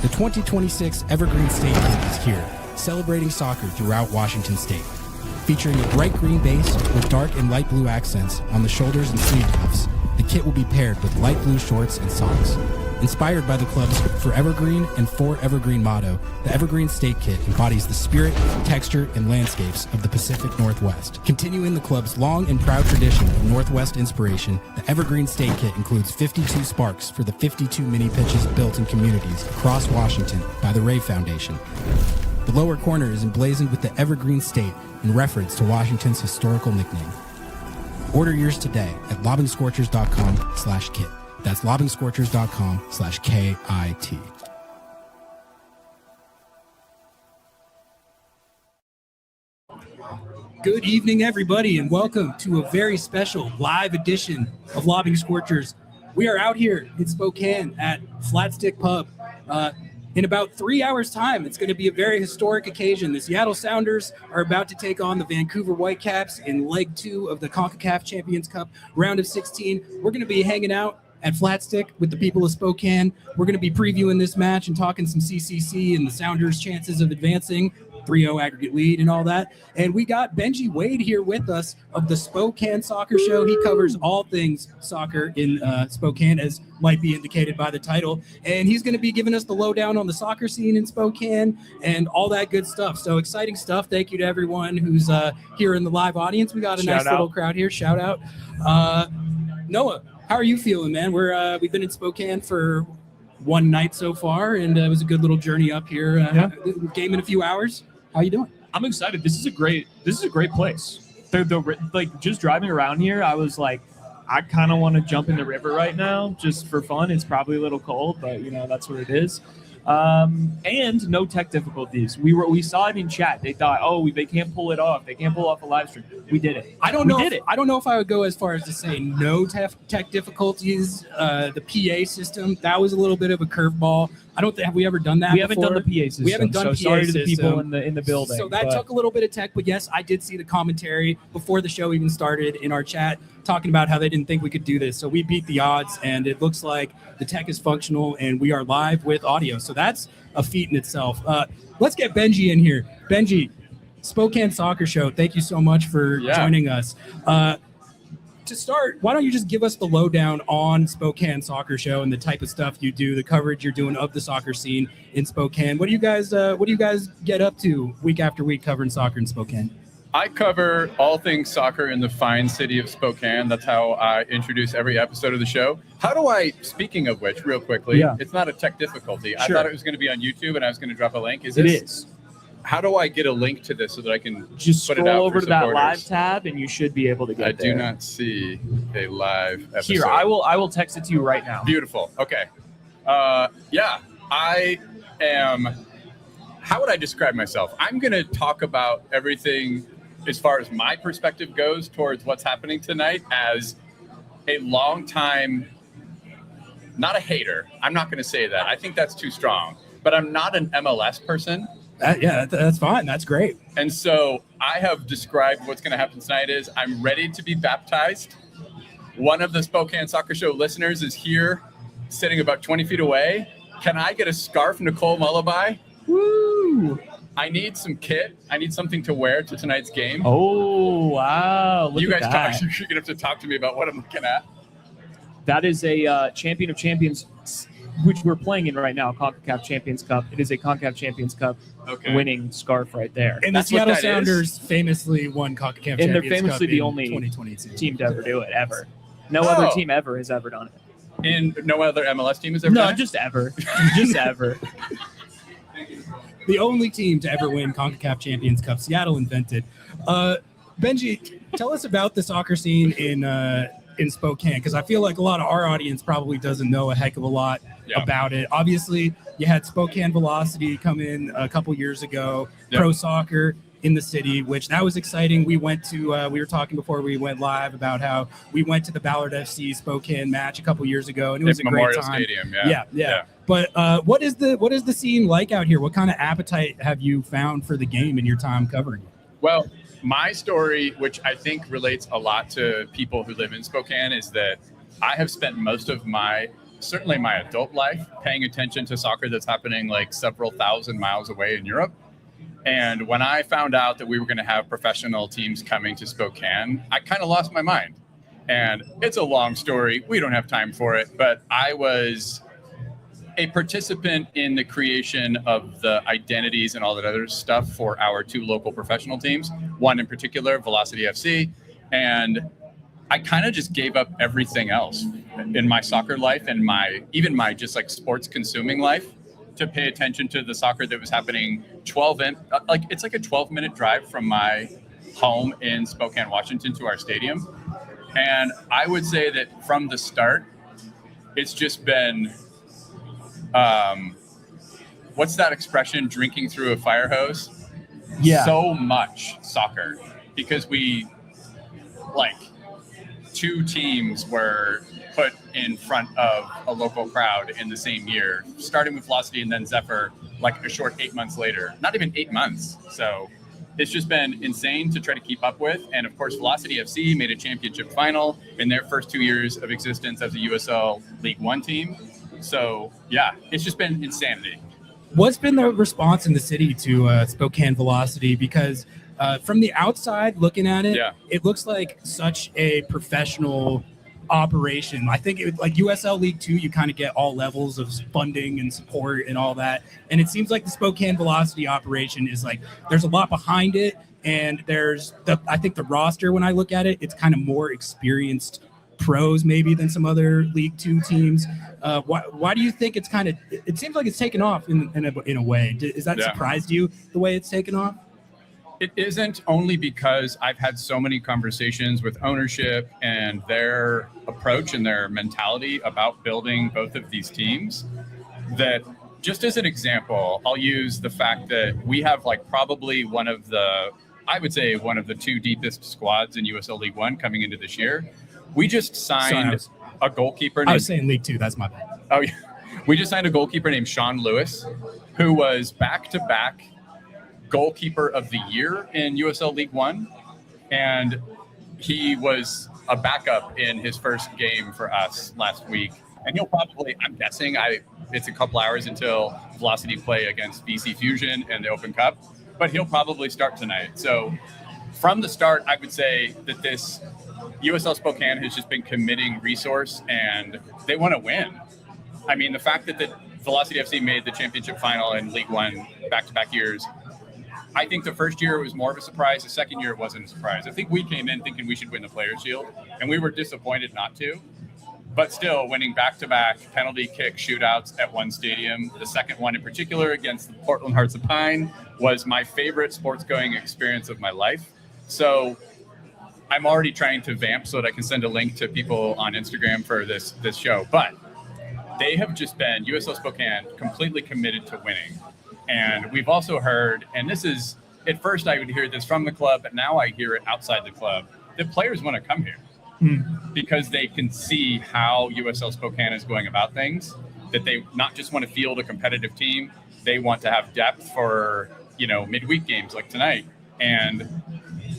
The 2026 Evergreen State Kit is here, celebrating soccer throughout Washington State. Featuring a bright green base with dark and light blue accents on the shoulders and sleeve cuffs, the kit will be paired with light blue shorts and socks. Inspired by the club's Forever Green and For Evergreen motto, the Evergreen State Kit embodies the spirit, texture, and landscapes of the Pacific Northwest. Continuing the club's long and proud tradition of Northwest inspiration, the Evergreen State Kit includes 52 sparks for the 52 mini pitches built in communities across Washington by the Ray Foundation. The lower corner is emblazoned with the Evergreen State in reference to Washington's historical nickname. Order yours today at lobbingscorchers.com/kit. That's lobbingscorchers.com/KIT. Good evening, everybody, and welcome to a very special live edition of Lobbing Scorchers. We are out here in Spokane at Flatstick Pub. In about 3 hours' time, it's going to be a very historic occasion. The Seattle Sounders are about to take on the Vancouver Whitecaps in Leg 2 of the Concacaf Champions Cup, round of 16. We're going to be hanging out at Flatstick with the people of Spokane. We're going to be previewing this match and talking some CCC and the Sounders' chances of advancing, 3-0 aggregate lead and all that. And we got Benji Wade here with us of the Spokane Soccer Show. He covers all things soccer in Spokane, as might be indicated by the title. And he's going to be giving us the lowdown on the soccer scene in Spokane and all that good stuff. So exciting stuff. Thank you to everyone who's here in the live audience. We got a nice little crowd here. Shout out. Noah, how are you feeling, man? We've been in Spokane for one night so far, and it was a good little journey up here. Game in a few hours. How you doing? I'm excited. This is a great place. Like just driving around here, I was like, I kind of want to jump in the river right now just for fun. It's probably a little cold, but that's what it is. And no tech difficulties. We saw it in chat. They thought, they can't pull it off. They can't pull off a live stream. We did it. I don't know if I would go as far as to say no tech difficulties. The PA system, that was a little bit of a curveball. Have we ever done that? We haven't done the PA system. We haven't done so PA sorry system. To the people in the building. So that took a little bit of tech, but yes, I did see the commentary before the show even started in our chat talking about how they didn't think we could do this. So we beat the odds, and it looks like the tech is functional, and we are live with audio. So that's a feat in itself. Let's get Benji in here. Benji, Spokane Soccer Show, thank you so much for joining us. To start, why don't you just give us the lowdown on Spokane Soccer Show and the type of stuff you do, the coverage you're doing of the soccer scene in Spokane. What do you guys get up to week after week covering soccer in Spokane? I cover all things soccer in the fine city of Spokane. That's how I introduce every episode of the show. Speaking of which, real quickly, it's not a tech difficulty. Sure. I thought it was going to be on YouTube and I was going to drop a link. It is. How do I get a link to this so that I can just put scroll it out over for to that supporters? live tab and you should be able to get I there. do not see a live episode. Here, I will text it to you right now. Beautiful. Okay. I am. How would I describe myself? I'm going to talk about everything as far as my perspective goes towards what's happening tonight as a long time, not a hater. I'm not going to say that. I think that's too strong. But I'm not an MLS person. That's fine. That's great. And so I have described what's going to happen tonight is I'm ready to be baptized. One of the Spokane Soccer Show listeners is here, sitting about 20 feet away. Can I get a scarf, Nicole Mullaby? Woo! I need some kit. I need something to wear to tonight's game. Oh, wow. Look you guys at that. You're going to have to talk to me about what I'm looking at. That is a Champion of Champions, which we're playing in right now, Concacaf Champions Cup. It is a Concacaf Champions Cup winning scarf right there. And the Seattle Sounders famously won Concacaf Champions Cup and they're famously the only 2022 team to ever do it, ever. No other team ever has ever done it. And no other MLS team has ever done it? No, just ever. Just ever. The only team to ever win CONCACAF Champions Cup. Seattle invented. Benji, tell us about the soccer scene in Spokane, because I feel like a lot of our audience probably doesn't know a heck of a lot about it. Obviously, you had Spokane Velocity come in a couple years ago, pro soccer in the city, which that was exciting. We went to, we were talking before we went live about how we went to the Ballard FC Spokane match a couple years ago, and it was a Memorial great time. Stadium, yeah. But what is the scene like out here? What kind of appetite have you found for the game in your time covering it? Well, my story, which I think relates a lot to people who live in Spokane, is that I have spent most of my certainly my adult life, paying attention to soccer that's happening like several thousand miles away in Europe. And when I found out that we were going to have professional teams coming to Spokane, I kind of lost my mind. And it's a long story. We don't have time for it. But I was a participant in the creation of the identities and all that other stuff for our 2 local professional teams, one in particular, Velocity FC. And I kind of just gave up everything else in my soccer life and even my just like sports consuming life to pay attention to the soccer that was happening it's like a 12-minute drive from my home in Spokane, Washington to our stadium. And I would say that from the start, it's just been, what's that expression? Drinking through a fire hose? Yeah. So much soccer because we, like, 2 teams were put in front of a local crowd in the same year, starting with Velocity and then Zephr, like a short 8 months later. Not even 8 months. So it's just been insane to try to keep up with. And of course, Velocity FC made a championship final in their first 2 years of existence as a USL League One team. So yeah, it's just been insanity. What's been the response in the city to Spokane Velocity? Because from the outside looking at it, It looks like such a professional operation. I think like USL League 2, you kind of get all levels of funding and support and all that. And it seems like the Spokane Velocity operation is like, there's a lot behind it. And I think the roster, when I look at it, it's kind of more experienced pros maybe than some other League 2 teams. Why do you think it's kind of, it seems like it's taken off in a way. Is that surprised you, the way it's taken off? It isn't, only because I've had so many conversations with ownership and their approach and their mentality about building both of these teams, that just as an example, I'll use the fact that we have like probably one of the 2 deepest squads in USL League One coming into this year. We just signed a goalkeeper. I was saying League 2, that's my bad. Oh yeah. We just signed a goalkeeper named Sean Lewis, who was back-to-back goalkeeper of the year in USL League One, and he was a backup in his first game for us last week. And he'll probably, I'm guessing, it's a couple hours until Velocity play against VC Fusion in the Open Cup, but he'll probably start tonight. So from the start, I would say that this USL Spokane has just been committing resource, and they want to win. I mean, the fact that the Velocity FC made the championship final in League One back-to-back years, I think the first year it was more of a surprise. The second year it wasn't a surprise. I think we came in thinking we should win the Players' Shield, and we were disappointed not to. But still, winning back-to-back penalty kick shootouts at one stadium, the second one in particular against the Portland Hearts of Pine, was my favorite sports-going experience of my life. So I'm already trying to vamp so that I can send a link to people on Instagram for this show. But they have just been, USL Spokane, completely committed to winning. And we've also heard, and this is, at first I would hear this from the club, but now I hear it outside the club, that players want to come here because they can see how USL Spokane is going about things, that they not just want to field a competitive team, they want to have depth for, midweek games like tonight. And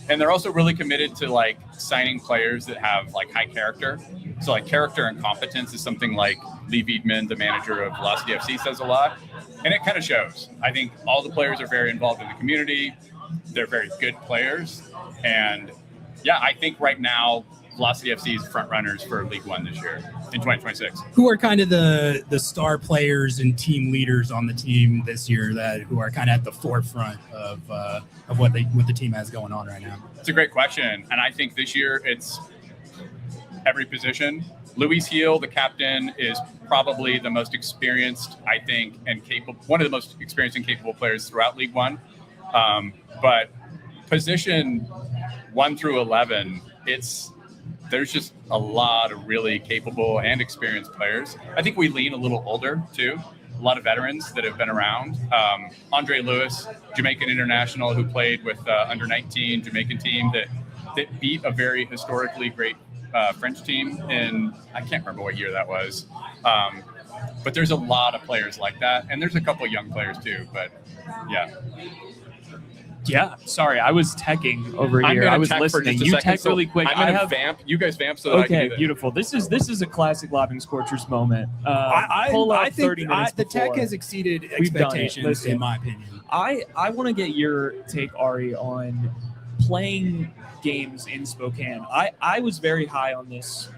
they're also really committed to like signing players that have like high character. So like character and competence is something like Lee Wiedman, the manager of Velocity FC, says a lot. And it kind of shows. I think all the players are very involved in the community. They're very good players. And yeah, I think right now, Velocity FC is front runners for League One this year in 2026. Who are kind of the star players and team leaders on the team this year who are kind of at the forefront of what the team has going on right now? It's a great question. And I think this year it's every position. Luis Heel, the captain, is probably the most experienced, I think, and capable, one of the most experienced and capable players throughout League One. But position 1 through 11, there's just a lot of really capable and experienced players. I think we lean a little older too. A lot of veterans that have been around. Andre Lewis, Jamaican international, who played with under 19 Jamaican team that beat a very historically great French team in, I can't remember what year that was. But there's a lot of players like that. And there's a couple of young players too, but yeah. Yeah, sorry, I was teching over I'm here. gonna I was tech for listening. just a You second, tech so really quick. I'm I gonna have vamp. You guys vamp so that I can okay, do that. beautiful. This is a classic Lobbing Scorchers moment. Pull up I think 30 minutes the tech before. has exceeded We've done it. expectations, Listen. in my opinion. I want to get your take, Ari, on playing games in Spokane. I was very high on this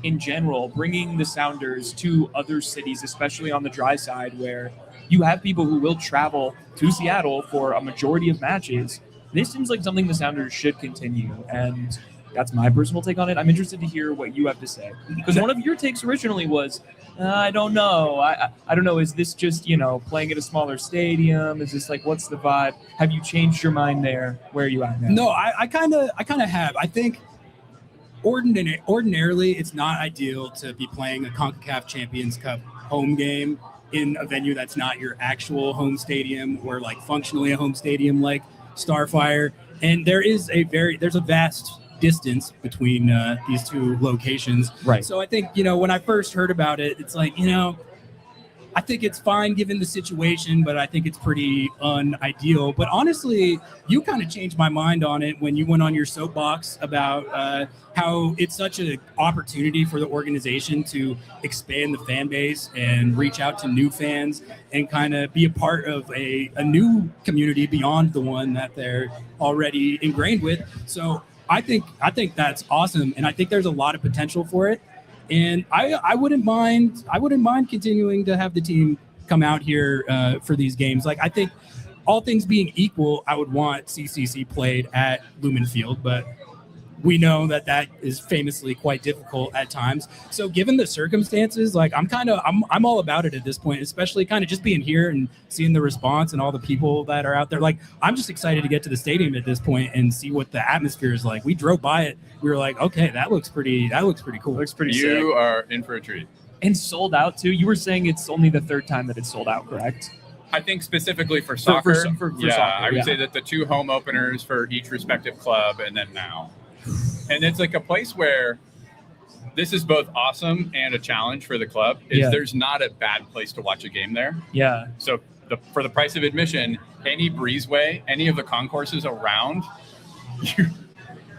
in general, bringing the Sounders to other cities, especially on the dry side, where you have people who will travel to Seattle for a majority of matches. This seems like something the Sounders should continue, and that's my personal take on it. I'm interested to hear what you have to say, because one of your takes originally was, I don't know. I don't know. Is this just, playing at a smaller stadium? Is this like, what's the vibe? Have you changed your mind there? Where are you at now? No, I kind of have. I think ordinarily it's not ideal to be playing a Concacaf Champions Cup home game in a venue that's not your actual home stadium or like functionally a home stadium like Starfire. And there's a vast distance between these two locations. Right. So I think, when I first heard about it, it's like, I think it's fine given the situation, but I think it's pretty unideal. But honestly, you kind of changed my mind on it when you went on your soapbox about how it's such an opportunity for the organization to expand the fan base and reach out to new fans and kind of be a part of a new community beyond the one that they're already ingrained with. So I think that's awesome, and I think there's a lot of potential for it. And I wouldn't mind continuing to have the team come out here for these games. Like, I think all things being equal, I would want CCC played at Lumen Field, but we know that is famously quite difficult at times. So given the circumstances, like I'm all about it at this point, especially kind of just being here and seeing the response and all the people that are out there. Like, I'm just excited to get to the stadium at this point and see what the atmosphere is like. We drove by it. We were like, okay, that looks pretty cool. Looks pretty sick. You are in for a treat. And sold out too. You were saying it's only the third time that it's sold out, correct? I think specifically for soccer, for yeah, soccer, I would say that the two home openers for each respective club, and then now. And it's like a place where this is both awesome and a challenge for the club. There's not a bad place to watch a game there. Yeah. So for the price of admission, any breezeway, any of the concourses around,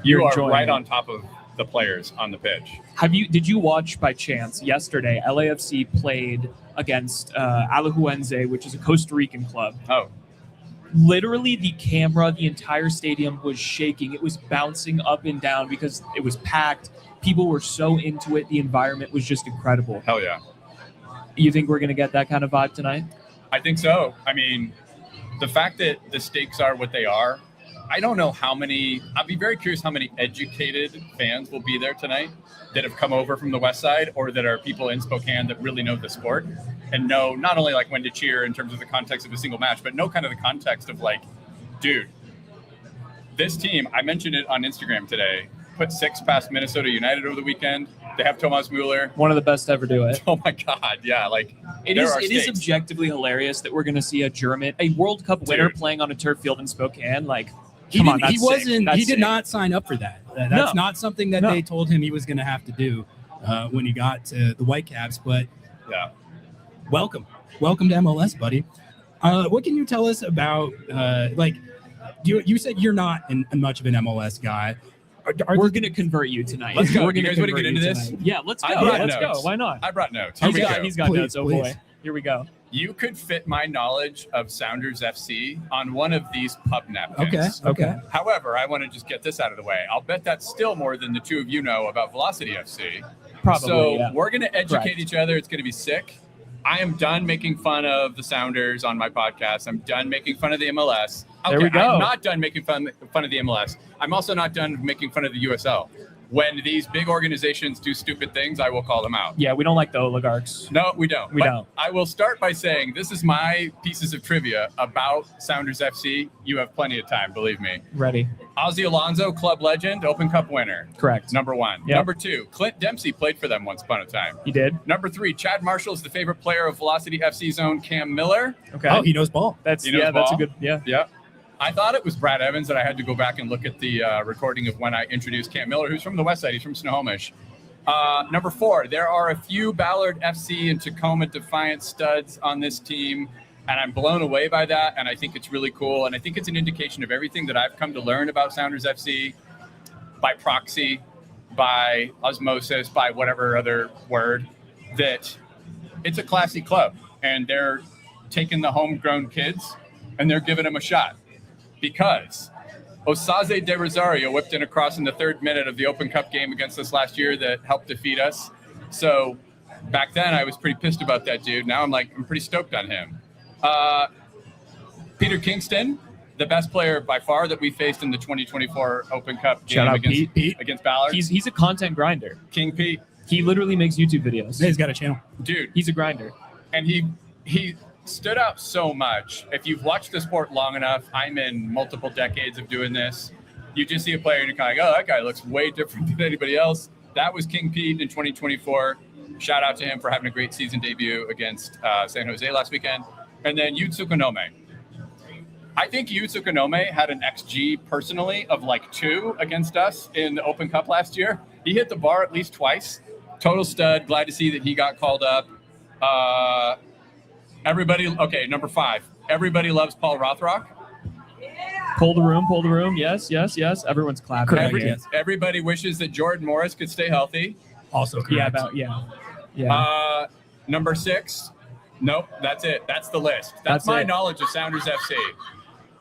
you are right on top of the players on the pitch. Did you watch by chance yesterday? LAFC played against Alajuelense, which is a Costa Rican club. Oh. Literally, the entire stadium was shaking. It was bouncing up and down because it was packed. People were so into it. The environment was just incredible. Hell yeah. You think we're going to get that kind of vibe tonight? I think so. I mean, the fact that the stakes are what they are, I don't know I'd be very curious how many educated fans will be there tonight that have come over from the West Side or that are people in Spokane that really know the sport and know not only like when to cheer in terms of the context of a single match, but know kind of the context of like, dude, this team, I mentioned it on Instagram today, put 6 past Minnesota United over the weekend. They have Thomas Müller. One of the best to ever do it. Oh my God. Yeah. Like it is objectively hilarious that we're going to see a World Cup winner playing on a turf field in Spokane. Like, he did not sign up for that. That's not something that they told him he was going to have to do when he got to the Whitecaps. But yeah, welcome to MLS, buddy. What can you tell us about you said you're not much of an MLS guy. We're going to convert you tonight. Let's go. We're you guys want to get into this? Yeah, let's go. Let's go. Why not? I brought notes. He's got notes. Oh please. Boy. Here we go. You could fit my knowledge of Sounders FC on one of these pub napkins. Okay. However, I want to just get this out of the way. I'll bet that's still more than the two of you know about Velocity FC. Probably. So we're going to educate each other. It's going to be sick. I am done making fun of the Sounders on my podcast. I'm done making fun of the MLS. Okay, there we go. I'm not done making fun of the MLS. I'm also not done making fun of the USL. When these big organizations do stupid things, I will call them out. Yeah, we don't like the oligarchs. No, we don't. We don't. I will start by saying this is my pieces of trivia about Sounders FC. You have plenty of time, believe me. Ready. Ozzy Alonso, club legend, Open Cup winner. Correct. Number 1. Yep. Number 2, Clint Dempsey played for them once upon a time. He did. Number 3, Chad Marshall is the favorite player of Velocity FC's own Cam Müller. Okay. Oh, he knows ball. That's a good. Yeah. Yeah. I thought it was Brad Evans, and I had to go back and look at the recording of when I introduced Cam Müller, who's from the West Side. He's from Snohomish. Number 4, there are a few Ballard FC and Tacoma Defiant studs on this team, And I'm blown away by that, and I think it's really cool. And I think it's an indication of everything that I've come to learn about Sounders FC by proxy, by osmosis, by whatever other word, that it's a classy club. And they're taking the homegrown kids, and they're giving them a shot. Because Osaze de Rosario whipped in a cross in the 3rd minute of the Open Cup game against us last year that helped defeat us. So back then, I was pretty pissed about that dude. Now I'm pretty stoked on him. Peter Kingston, the best player by far that we faced in the 2024 Open Cup game against Ballard. He's a content grinder. King Pete. He literally makes YouTube videos. Yeah, he's got a channel. Dude. He's a grinder. And he stood out so much. If you've watched the sport long enough, I'm in multiple decades of doing this. You just see a player and you're kind of like, oh, that guy looks way different than anybody else. That was King Pete in 2024. Shout out to him for having a great season debut against San Jose last weekend. And then Yutsuka Nome. I think Yutsuka Nome had an XG personally of 2 against us in the Open Cup last year. He hit the bar at least twice. Total stud. Glad to see that he got called up. Number 5. Everybody loves Paul Rothrock. Pull the room. Yes. Everyone's clapping. Everybody wishes that Jordan Morris could stay healthy. Also correct. Yeah. Number 6. Nope, that's it. That's the list. That's my knowledge of Sounders FC.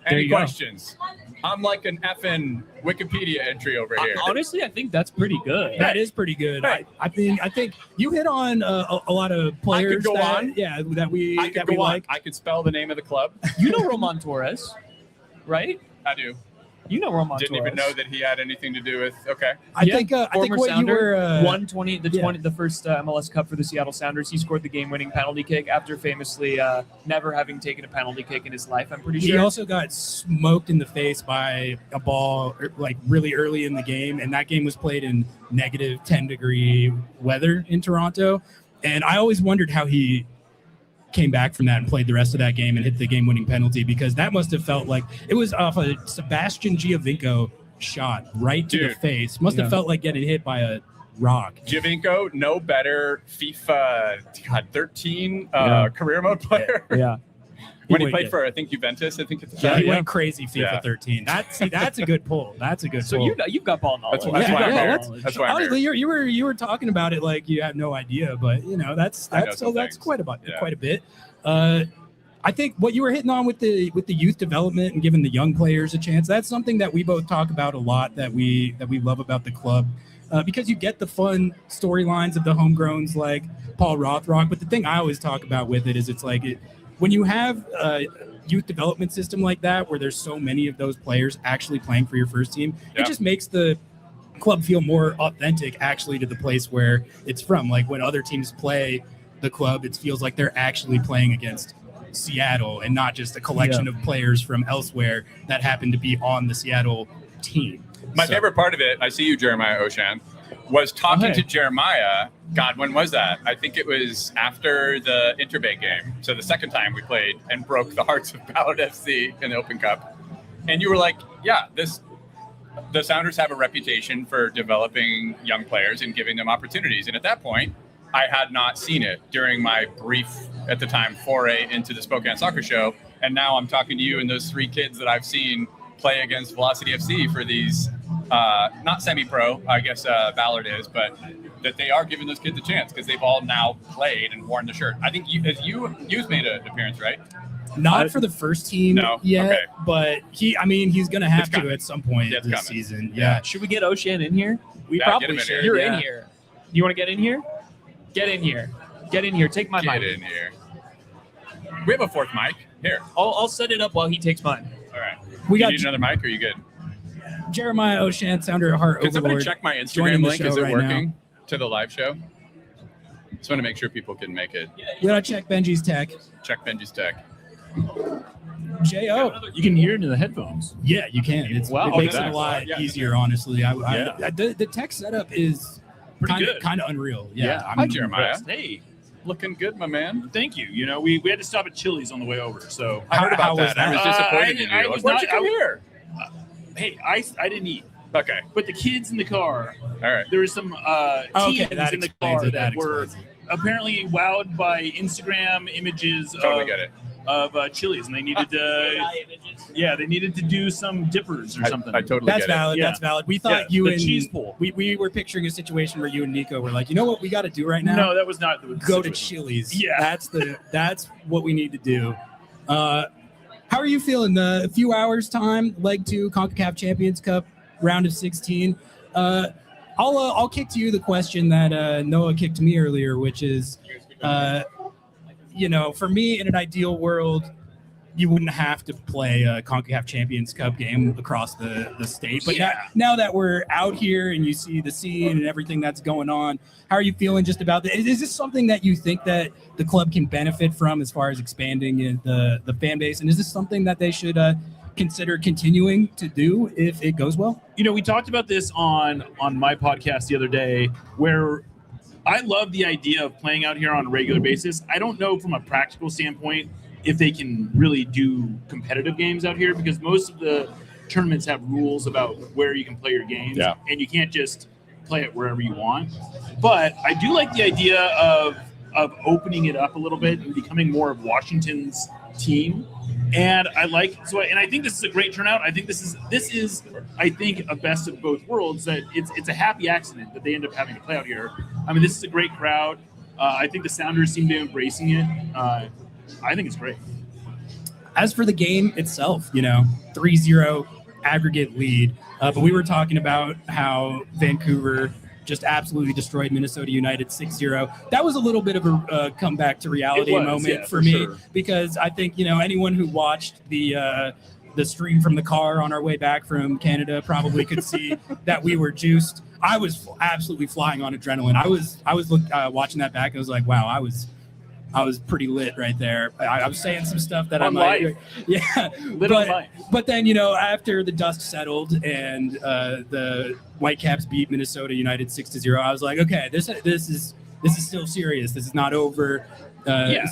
Any questions? I'm like an effing Wikipedia entry over here. Honestly, I think that's pretty good. That is pretty good. Hey. I think you hit on a lot of players. I could go on. Yeah, that we like. I could spell the name of the club. You know Roman Torres, right? I do. You know Roman Didn't Torres. even know that he had anything to do with. Okay. I think what Sounder, you were won the first MLS Cup for the Seattle Sounders. He scored the game-winning penalty kick after famously never having taken a penalty kick in his life. I'm pretty sure. He also got smoked in the face by a ball really early in the game, and that game was played in negative 10-degree weather in Toronto. And I always wondered how he came back from that and played the rest of that game and hit the game-winning penalty, because that must have felt like it was off a Sebastian Giovinco shot right to the face. Must have felt like getting hit by a rock. Giovinco, no better FIFA 13 career mode player. Yeah. When he played for, I think, Juventus, at the time. He went crazy FIFA 13. That's a good pull. That's a good pull. So you've got ball knowledge. That's why I'm honestly, you were talking about it like you had no idea, but that's quite a bit. I think what you were hitting on with the youth development and giving the young players a chance, that's something that we both talk about a lot, that we love about the club. Because you get the fun storylines of the homegrowns like Paul Rothrock. But the thing I always talk about with it is when you have a youth development system like that, where there's so many of those players actually playing for your first team, it just makes the club feel more authentic actually to the place where it's from. Like when other teams play the club, it feels like they're actually playing against Seattle and not just a collection of players from elsewhere that happen to be on the Seattle team. My favorite part of it, I see you, Jeremiah Oshan, was talking to Jeremiah. God, when was that? I think it was after the Interbay game. So the second time we played and broke the hearts of Ballard FC in the Open Cup. And you were like, the Sounders have a reputation for developing young players and giving them opportunities. And at that point, I had not seen it during my brief, at the time, foray into the Spokane Soccer Show. And now I'm talking to you and those 3 kids that I've seen play against Velocity FC for these, not semi-pro, I guess Ballard is, but that they are giving those kids a chance because they've all now played and worn the shirt. I think you've made an appearance, right? Not for the first team yet, but he's going to have to at some point this season. Yeah. Should we get Oshan in here? We probably should. You're in here. You want to get in here? Get in here. Get in here. Take my mic. Get in here. We have a 4th mic. Here. I'll set it up while he takes mine. All right. You need another mic, or are you good? Jeremiah Oshan, Sounder at Heart. Can somebody check my Instagram link? Is it working to the live show? Just want to make sure people can make it. We gotta check Benji's tech. Check Benji's tech. J.O. You can hear it in the headphones. Yeah, you can. It makes it a lot easier, honestly. The tech setup is pretty good. Kind of unreal. Yeah. Hi, Jeremiah. Hey. Looking good, my man. Thank you. We had to stop at Chili's on the way over. So I heard about that. I was disappointed in you. Why'd you come here? Hey, I didn't eat. Okay. But the kids in the car. All right. There were some teens in the car that were apparently wowed by Instagram images Chili's, and they needed they needed to do some dippers or something. I totally That's get valid. Yeah. That's valid. We thought Yeah, you the and cheese pull. We were picturing a situation where you and Niko were like, you know what we got to do right now? No, that was not the Go to situation. Chili's. Yeah. That's what we need to do. How are you feeling? A few hours time, leg 2, Concacaf Champions Cup, round of 16. I'll kick to you the question that Noah kicked to me earlier, which is, for me, in an ideal world, you wouldn't have to play a Concacaf Champions Cup game across the state. But now that we're out here and you see the scene and everything that's going on, how are you feeling just about that? Is this something that you think that the club can benefit from as far as expanding the fan base? And is this something that they should consider continuing to do if it goes well? We talked about this on my podcast the other day, where I love the idea of playing out here on a regular basis. I don't know from a practical standpoint if they can really do competitive games out here, because most of the tournaments have rules about where you can play your games, and you can't just play it wherever you want. But I do like the idea of opening it up a little bit and becoming more of Washington's team. And I think this is a great turnout. I think this is a best of both worlds, that it's a happy accident that they end up having to play out here. I mean, this is a great crowd. I think the Sounders seem to be embracing it. I think it's great. As for the game itself, 3-0 aggregate lead. But we were talking about how Vancouver just absolutely destroyed Minnesota United 6-0. That was a little bit of a comeback to reality moment for me, sure. Because I think, anyone who watched the stream from the car on our way back from Canada probably could see that we were juiced. I was absolutely flying on adrenaline. I was watching that back. I was like, wow, I was pretty lit right there. I was saying some stuff that On life. But then, after the dust settled and the Whitecaps beat Minnesota United 6-0, I was like, okay, this is still serious. This is not over.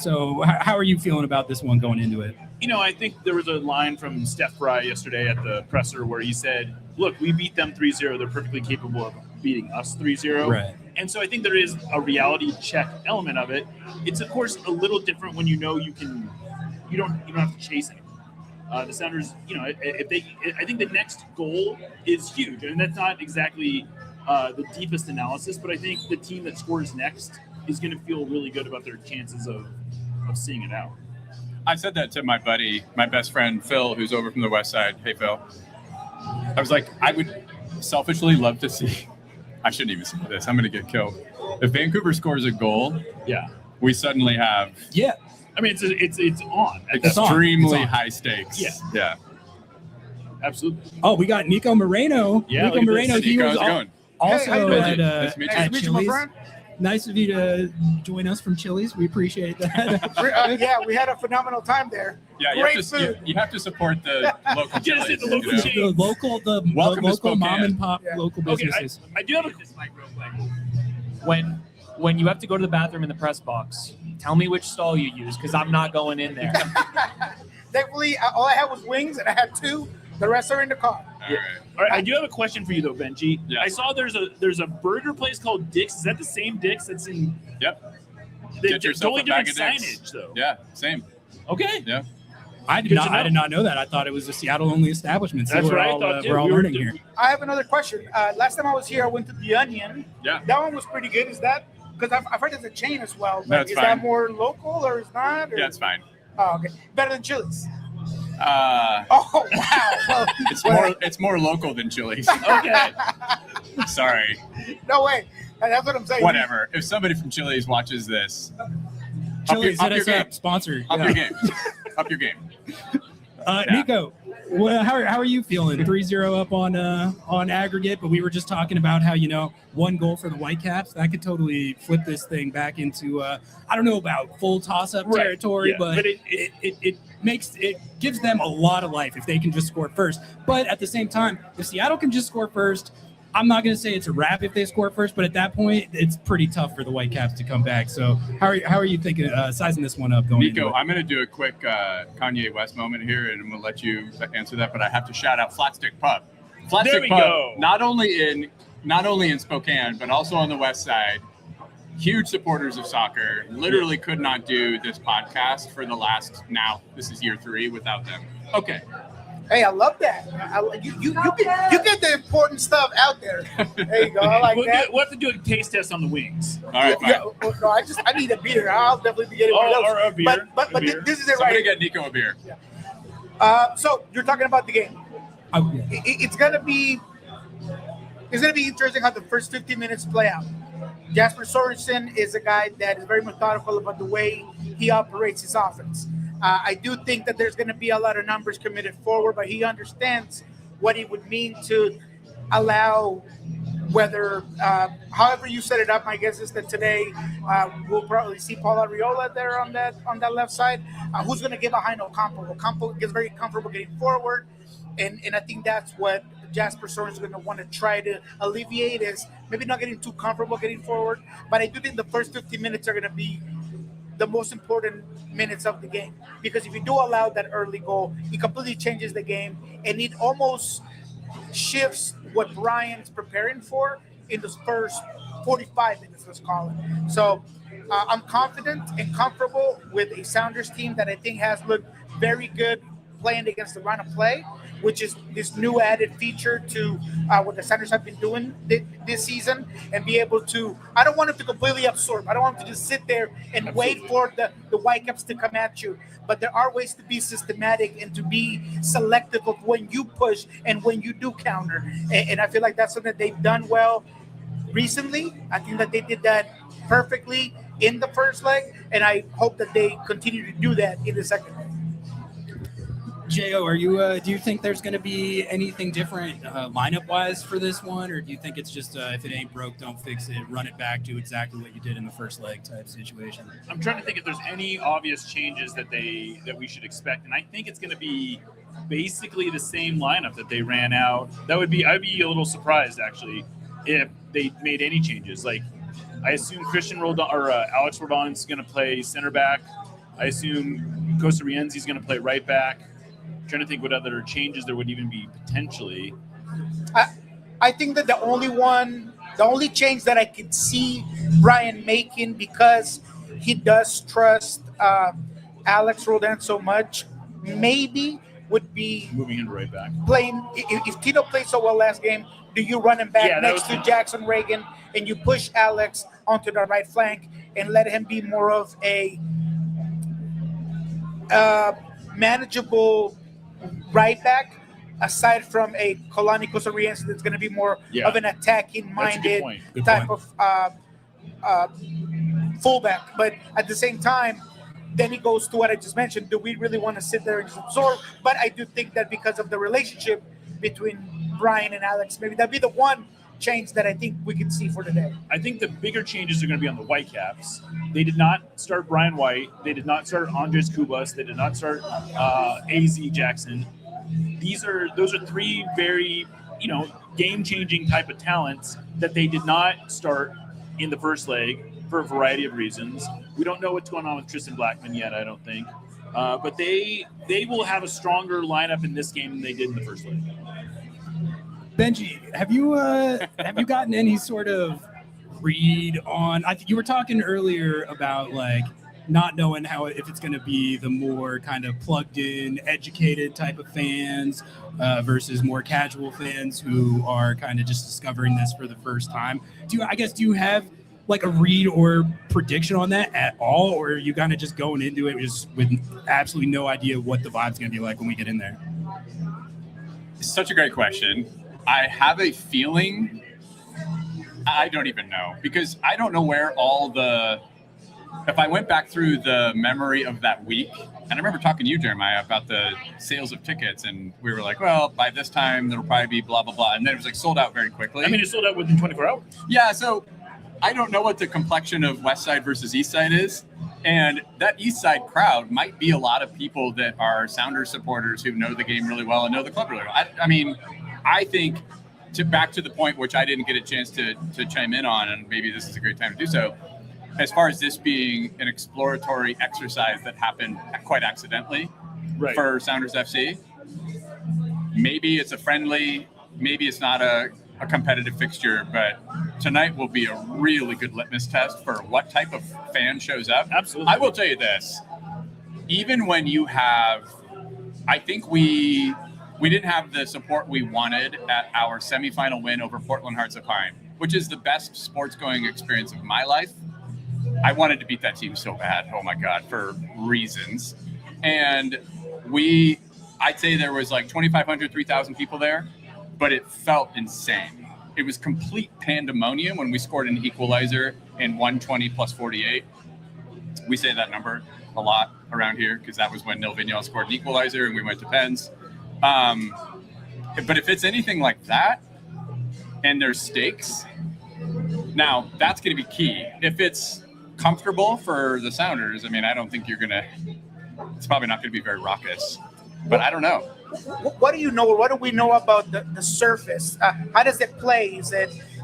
So how are you feeling about this one going into it? I think there was a line from Zephr yesterday at the presser where he said, look, we beat them 3-0. They're perfectly capable of beating us 3-0. Right. And so I think there is a reality check element of it. It's, of course, a little different when you don't have to chase it. The Sounders, I think the next goal is huge. I mean, that's not exactly the deepest analysis, but I think the team that scores next is going to feel really good about their chances of seeing it out. I said that to my buddy, my best friend, Phil, who's over from the West Side. Hey, Phil. I was like, I would selfishly love to see, I shouldn't even say this, I'm going to get killed. If Vancouver scores a goal, we suddenly have I mean, it's on. Extremely high stakes. Yeah. Absolutely. Oh, we got Niko Moreno. Yeah, Niko Moreno. He Niko, was how's it going? also Hey, nice to meet you. at Nice to meet you, my Chili's. friend. Nice of you to join us from Chili's. We appreciate that. Yeah, we had a phenomenal time there. Yeah, Great food. you have to support the local Just Chili's, the local you know? chain. the Welcome to local mom Spokane. and pop Yeah. local Okay, businesses. I do have a When you have to go to the bathroom in the press box, tell me which stall you use, because I'm not going in there. Thankfully, all I had was wings, and I had 2. The rest are in the car. All right. All right, I do have a question for you though, Benji. Yeah. I saw there's a burger place called Dick's. Is that the same Dick's that's in? Yep. The Get yourself only a bag different of Dicks. signage though. Yeah, same. Okay. Yeah. I did Good to not. I know. did not know that. I thought it was a Seattle only establishment. So That's we're what I all, thought too. we're all We were- learning here. I have another question. Last time I was here, I went to the Onion. Yeah. That one was pretty good. Is that because I've heard it's a chain as well? No, But it's is fine. that more local or is not? Or? Yeah, it's fine. Oh, okay. Better than Chili's. Uh, Oh wow. Well, it's more local than Chili's. Okay. Sorry. no way. That's what I'm saying. Whatever. If somebody from Chili's watches this, Chili's, up hit us your up. game. Sponsor. Up Yeah. your game. Up your game. Yeah. Niko, well, how are you feeling? 3-0 up on aggregate, but we were just talking about how, one goal for the Whitecaps, that could totally flip this thing back into, I don't know about full toss-up Right. territory, Yeah. but it gives them a lot of life if they can just score first. But at the same time, if Seattle can just score first, I'm not going to say it's a wrap if they score first, but at that point, it's pretty tough for the Whitecaps to come back. So how are you thinking, sizing this one up going into Niko, it? I'm going to do a quick Kanye West moment here, and I'm going to let you answer that, but I have to shout out Flatstick Pub. There we Flatstick Pub, go. not only in Spokane, but also on the West Side. huge supporters of soccer. Literally could not do this podcast for the last, now this is year 3 without them. Okay. Hey, I love that. You get the important stuff out there. There you go. I like that. We'll have to do a taste test on the wings. All right, fine. Yeah, no, I need a beer. I'll definitely be getting one of those. Or a beer. But A beer. this is it Somebody right get Niko a beer. So you're talking about the game. Oh, yeah. It's gonna be interesting how the first 15 minutes play out. Jasper Sorensen is a guy that is very methodical about the way he operates his offense. I do think that there's going to be a lot of numbers committed forward, but he understands what it would mean to allow whether, however you set it up. My guess is that today we'll probably see Paul Arriola there on that left side. Who's going to get behind Ocampo? Ocampo gets very comfortable getting forward, and I think that's what Jasper Sorensen is going to want to try to alleviate, is maybe not getting too comfortable getting forward. But I do think the first 15 minutes are going to be the most important minutes of the game, because if you do allow that early goal, it completely changes the game, and it almost shifts what Brian's preparing for in those first 45 minutes, let's call it. So I'm confident and comfortable with a Sounders team that I think has looked very good playing against the run of play, which is this new added feature to what the Sounders have been doing this season, and be able to, I don't want them to completely absorb. I don't want them to just sit there and wait for the Whitecaps to come at you. But there are ways to be systematic and to be selective of when you push and when you do counter. And I feel like that's something that they've done well recently. I think that they did that perfectly in the first leg, and I hope that they continue to do that in the second leg. Jo, are you? Do you think there's going to be anything different lineup-wise for this one, or do you think it's just if it ain't broke, don't fix it, run it back to exactly what you did in the first leg type situation? I'm trying to think if there's any obvious changes that we should expect, and I think it's going to be basically the same lineup that they ran out. I'd be a little surprised actually if they made any changes. Like, I assume Christian Roldan or Alex Roldan's going to play center back. I assume Costa Rienzi's going to play right back. Trying to think what other changes there would even be potentially. I think that the only change that I could see Brian making, because he does trust Alex Roldan so much, maybe would be Moving him right back. playing. If Tito played so well last game, do you run him back next to Jackson Reagan and you push Alex onto the right flank and let him be more of a manageable right back, aside from a Kalani Costa Rienzi that's going to be more of an attacking-minded type of fullback. But at the same time, then it goes to what I just mentioned. Do we really want to sit there and just absorb? But I do think that because of the relationship between Brian and Alex, maybe that'd be the one change that I think we can see for today. I think the bigger changes are going to be on the Whitecaps. They did not start Brian White. They did not start Andres Cubas. They did not start AZ Jackson. Those are three very, game-changing type of talents that they did not start in the first leg for a variety of reasons. We don't know what's going on with Tristan Blackman yet, I don't think. But they will have a stronger lineup in this game than they did in the first leg. Benji, have you gotten any sort of read on? You were talking earlier about like not knowing if it's going to be the more kind of plugged in, educated type of fans versus more casual fans who are kind of just discovering this for the first time. Do you have like a read or prediction on that at all, or are you kind of just going into it just with absolutely no idea what the vibe's going to be like when we get in there? It's such a great question. I have a feeling, I don't even know, because I don't know where if I went back through the memory of that week, and I remember talking to you, Jeremiah, about the sales of tickets, and we were like, well, by this time, there'll probably be blah, blah, blah. And then it was like sold out very quickly. I mean, it sold out within 24 hours. Yeah, so I don't know what the complexion of West Side versus East Side is. And that East Side crowd might be a lot of people that are Sounders supporters who know the game really well and know the club really well. I mean, I think, back to the point which I didn't get a chance to chime in on, and maybe this is a great time to do so, as far as this being an exploratory exercise that happened quite accidentally for Sounders FC, maybe it's a friendly, maybe it's not a a competitive fixture, but tonight will be a really good litmus test for what type of fan shows up. Absolutely. I will tell you this, even when you have, I think we didn't have the support we wanted at our semifinal win over Portland Hearts of Pine, which is the best sports going experience of my life. I wanted to beat that team so bad. Oh my God, for reasons. And I'd say there was like 2,500, 3,000 people there, but it felt insane. It was complete pandemonium when we scored an equalizer in 120 plus 48. We say that number a lot around here because that was when Nil Vignal scored an equalizer and we went to pens. But if it's anything like that and there's stakes, now that's going to be key. If it's comfortable for the Sounders, I mean, I don't think it's probably not going to be very raucous, but I don't know. What do you know? What do we know about the surface? How does it play?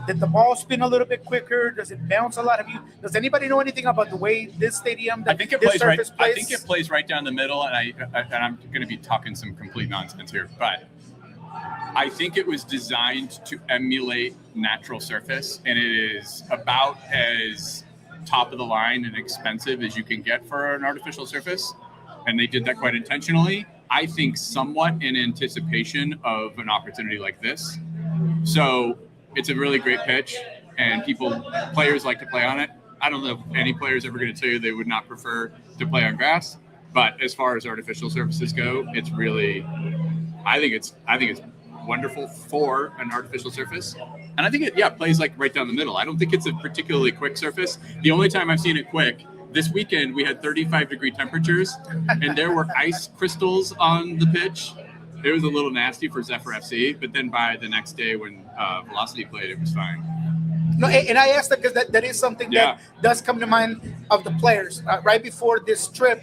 Did the ball spin a little bit quicker? Does it bounce a lot? Does anybody know anything about the way this stadium? I think it plays right. I think it plays right down the middle, and I'm going to be talking some complete nonsense here, but I think it was designed to emulate natural surface, and it is about as top of the line and expensive as you can get for an artificial surface, and they did that quite intentionally. I think somewhat in anticipation of an opportunity like this. So it's a really great pitch, and players like to play on it. I don't know if any player's ever going to tell you they would not prefer to play on grass, but as far as artificial surfaces go, it's really, I think it's wonderful for an artificial surface. And I think it plays like right down the middle. I don't think it's a particularly quick surface. The only time I've seen it quick, this weekend we had 35-degree temperatures and there were ice crystals on the pitch. It was a little nasty for Zephr FC, but then by the next day when Velocity played, it was fine. No, and I asked that because that is something that does come to mind of the players. Right before this trip,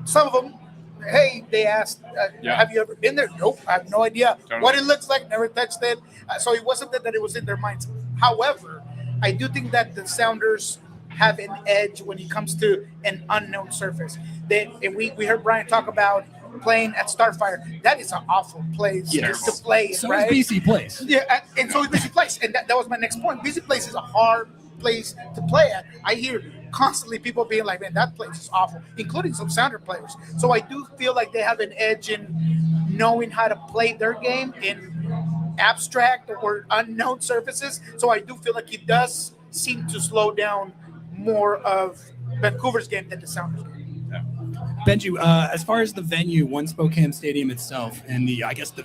some of them, they asked, have you ever been there? Nope, I have no idea what it looks like, never touched it. So it wasn't that it was in their minds. However, I do think that the Sounders have an edge when it comes to an unknown surface. We heard Brian talk about playing at Starfire. That is an awful place to play. So right? is BC Place. Yeah, and so is BC Place. And that was my next point. BC Place is a hard place to play at. I hear constantly people being like, man, that place is awful, including some Sounder players. So I do feel like they have an edge in knowing how to play their game in abstract or unknown surfaces. So I do feel like it does seem to slow down more of Vancouver's game than the Sounders game. Benji, as far as the venue, One Spokane Stadium itself, and the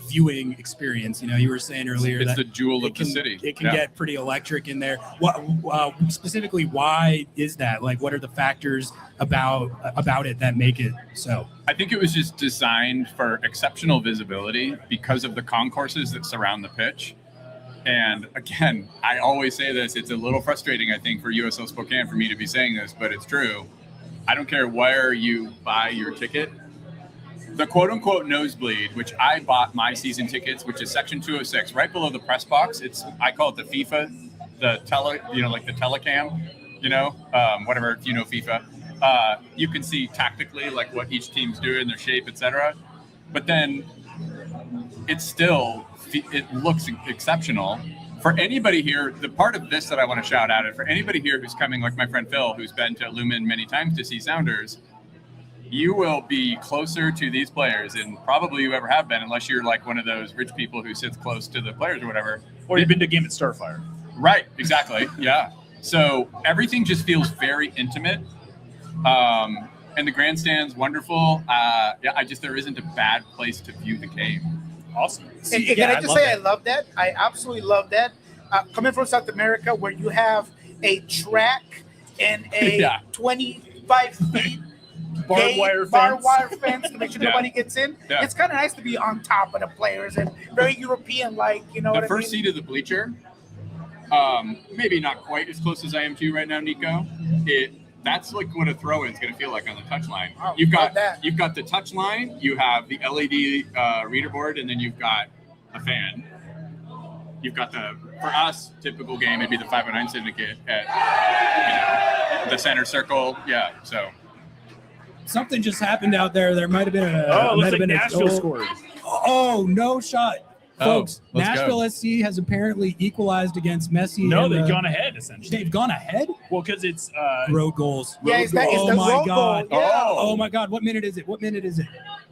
viewing experience, you were saying earlier it's that the jewel of the city. It can get pretty electric in there. What specifically? Why is that? Like, what are the factors about it that make it so? I think it was just designed for exceptional visibility because of the concourses that surround the pitch. And again, I always say this, it's a little frustrating, I think, for USL Spokane for me to be saying this, but it's true. I don't care where you buy your ticket. The quote-unquote nosebleed, which I bought my season tickets, which is section 206, right below the press box. I call it the FIFA, like the telecam, whatever, if you know FIFA. You can see tactically like what each team's doing, their shape, etc. But then it looks exceptional. For anybody here, the part of this that I want to shout out at, for anybody here who's coming, like my friend Phil, who's been to Lumen many times to see Sounders, you will be closer to these players than probably you ever have been, unless you're like one of those rich people who sits close to the players or whatever. Or you've been to a game at Starfire. Right, exactly, yeah. So everything just feels very intimate. And the grandstand's wonderful. There isn't a bad place to view the game. Awesome. And can I just say I love that? I absolutely love that. Coming from South America, where you have a track and a 25 feet barbed wire fence to make sure nobody gets in. Yeah. It's kind of nice to be on top of the players and very European-like. The first seat of the bleacher, maybe not quite as close as I am to you right now, Niko. That's like what a throw-in is going to feel like on the touchline. Oh, you've got the touchline, you have the LED reader board, and then you've got a fan. You've got for us, typical game, it'd be the 509 Syndicate at the center circle. Yeah, so. Something just happened out there. There might have been looks like Nashville scored. Oh, no shot. Folks, let's Nashville go. SC has apparently equalized against Messi. No, and, they've gone ahead essentially. They've gone ahead? Well, because it's Road goals. Yeah, it's the Oh my road God. goal. Yeah. Oh my God. What minute is it?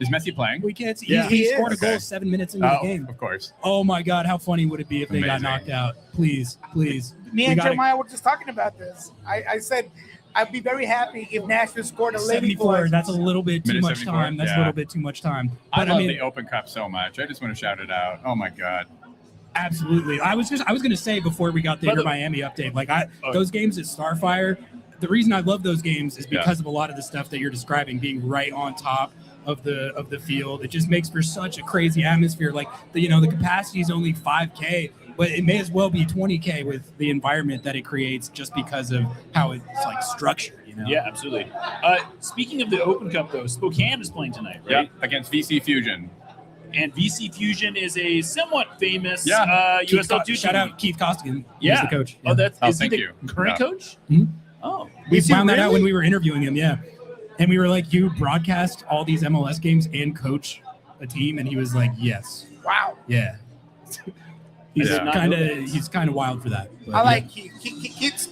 Is Messi playing? We can't see. Yeah. He He scored a is. goal Okay. 7 minutes into the Oh, game. of course. Oh my God. How funny would it be if they got Amazing. knocked out? Please. Me and We gotta- Jeremiah were just talking about this. I said I'd be very happy if Nashville scored a lady 74. for us. That's a little bit too Minute much 74, time. That's a yeah. little bit too much time. I But love I mean, the Open Cup so much. I just want to shout it out. Oh my God. absolutely. I was going to say before we got the By the- Inter Miami update, like Oh. those games at Starfire, the reason I love those games is Yeah. because of a lot of the stuff that you're describing being right on top of the field. It just makes for such a crazy atmosphere. Like the capacity is only 5K, but it may as well be 20K with the environment that it creates just because of how it's like structured. Yeah, absolutely. Speaking of the Open Cup, though, Spokane is playing tonight, Yeah. right? Against VC Fusion. And VC Fusion is a somewhat famous Yeah. USL 2 Shout team. out Keith Costigan. Yeah. He's the coach. Oh, that's Oh, is he thank the you. current Yeah. coach? Mhm. Oh, We Is he found that out really? when we were interviewing him, yeah. And we were like, "You broadcast all these MLS games and coach a team?" And he was like, "Yes, Wow. yeah." He's did not kind know of wild for that. But, I like Keith's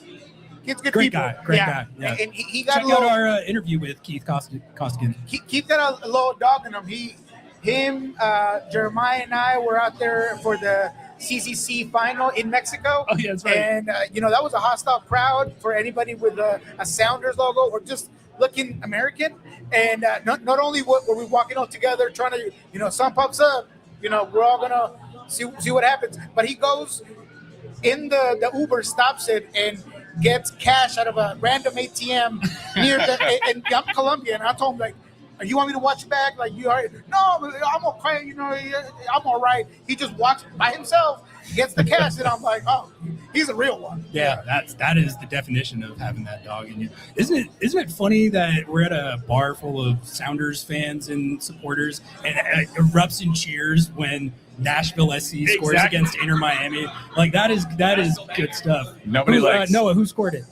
good Great people. guy, great guy, yeah. And he got Check a little. out our interview with Keith Costigan. Keith got a little dog in him. Jeremiah and I were out there for the CCC final in Mexico. Oh, yeah, that's right. And that was a hostile crowd for anybody with a Sounders logo or just looking American. And not only were we walking out together trying to, sun pops up, we're all gonna see what happens. But he goes in the Uber, stops it, and gets cash out of a random ATM near and I'm Colombian. I told him, like, you want me to watch your bag? Like, you are? No, I'm okay. I'm all right. He just walks by himself, gets the cash, and I'm like, oh, he's a real one. Yeah, that is the definition of having that dog in you. Isn't it funny that we're at a bar full of Sounders fans and supporters and it erupts in cheers when Nashville SC scores Exactly. against Inter Miami? Like that is good stuff. Nobody likes- Noah. Who scored it?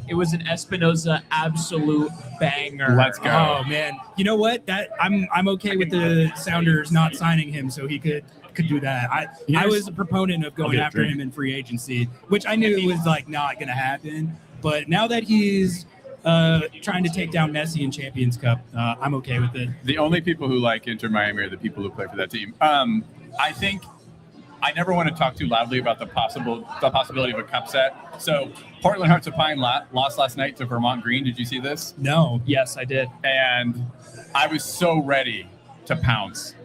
It was an Espinoza absolute banger. Let's go. Oh man, you know what? That I'm okay with the Sounders not signing him, so he could do that. I was a proponent of going Okay, after drink. him in free agency, which I knew was like not going to happen. But now that he's trying to take down Messi in Champions Cup, I'm okay with it. The only people who like Inter Miami are the people who play for that team. I think I never want to talk too loudly about the possibility of a cup set. So Portland Hearts of Pine lost last night to Vermont Green. Did you see this? No, Yes, I did. And I was so ready to pounce.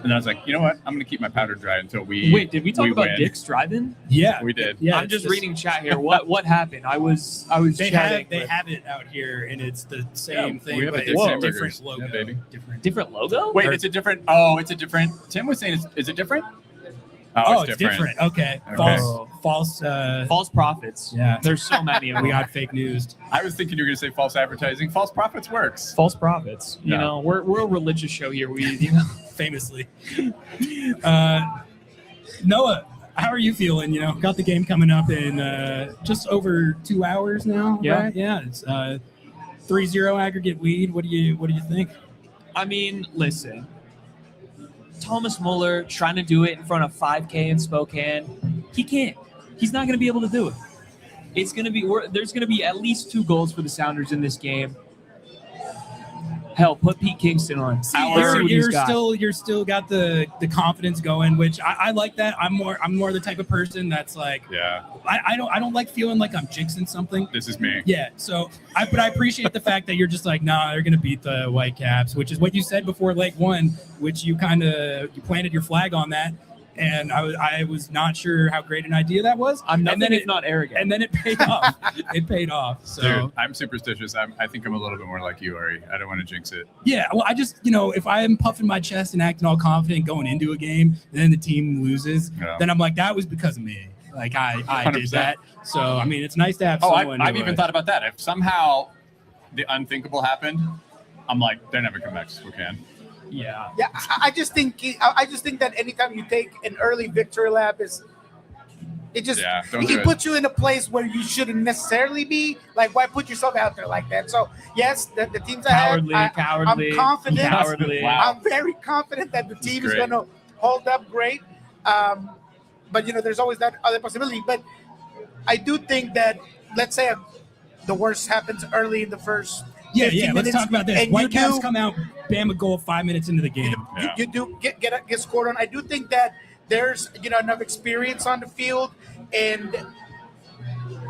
And I was like, you know what? I'm going to keep my powder dry until we Wait, did we talk about win. Dick's driving? yeah, We did. Yeah, I'm it's just this- reading chat here. What happened? I was They chatting. have with- it out here, and it's the same Yeah, thing, we have a but Dick's it's a hamburgers. different logo. Yeah, baby. different logo. Wait, it's a different. Oh, it's a different. Tim was saying, is it different? Oh, it's different. Okay, Okay. false. False prophets. Yeah. There's so many of them. We got fake news. I was thinking you were going to say false advertising. False profits works. false prophets. You No. know, we're a religious show here. We Famously. Noah, how are you feeling? Got the game coming up in just over 2 hours now. Yeah. Right? Yeah. It's 3-0 aggregate lead. What do you think? I mean, listen. Thomas Müller trying to do it in front of 5K in Spokane. He can't. He's not going to be able to do it. It's going to be. There's going to be at least 2 goals for the Sounders in this game. Hell, put Pete Kingston on. Let's see what he's got. You're still got the confidence going, which I like that. I'm more the type of person that's like, Yeah, I don't like feeling like I'm jinxing something. this is me. Yeah, so but I appreciate the fact that you're just like, nah, they're gonna beat the Whitecaps, which is what you said before Leg 1, which you planted your flag on that, and I was not sure how great an idea that was. I'm and nothing then if not arrogant. and then it paid off. It paid off. So Dude, I'm superstitious. I think I'm a little bit more like you, Ari. I don't want to jinx it. yeah, well, I just if I'm puffing my chest and acting all confident going into a game, and then the team loses, Yeah. then I'm like, that was because of me. Like I did 100%. that. So I mean, it's nice to have Oh, someone. I've who, even thought about that. If somehow the unthinkable happened, I'm like, they're never come back to Spokane. yeah. Yeah, I just think that anytime you take an early victory lap it Don't do it. puts you in a place where you shouldn't necessarily be. Like, why put yourself out there like that? So yes, the teams Cowardly, ahead. cowardly, I'm confident. cowardly. Wow. I'm very confident that the team is great. going to hold up great. But there's always that other possibility. But I do think that, let's say the worst happens early in the first. Yeah. 15 Let's minutes, talk about this. and Whitecaps come out, bam, a goal 5 minutes into the game. You do get scored on. I do think that there's enough experience on the field, and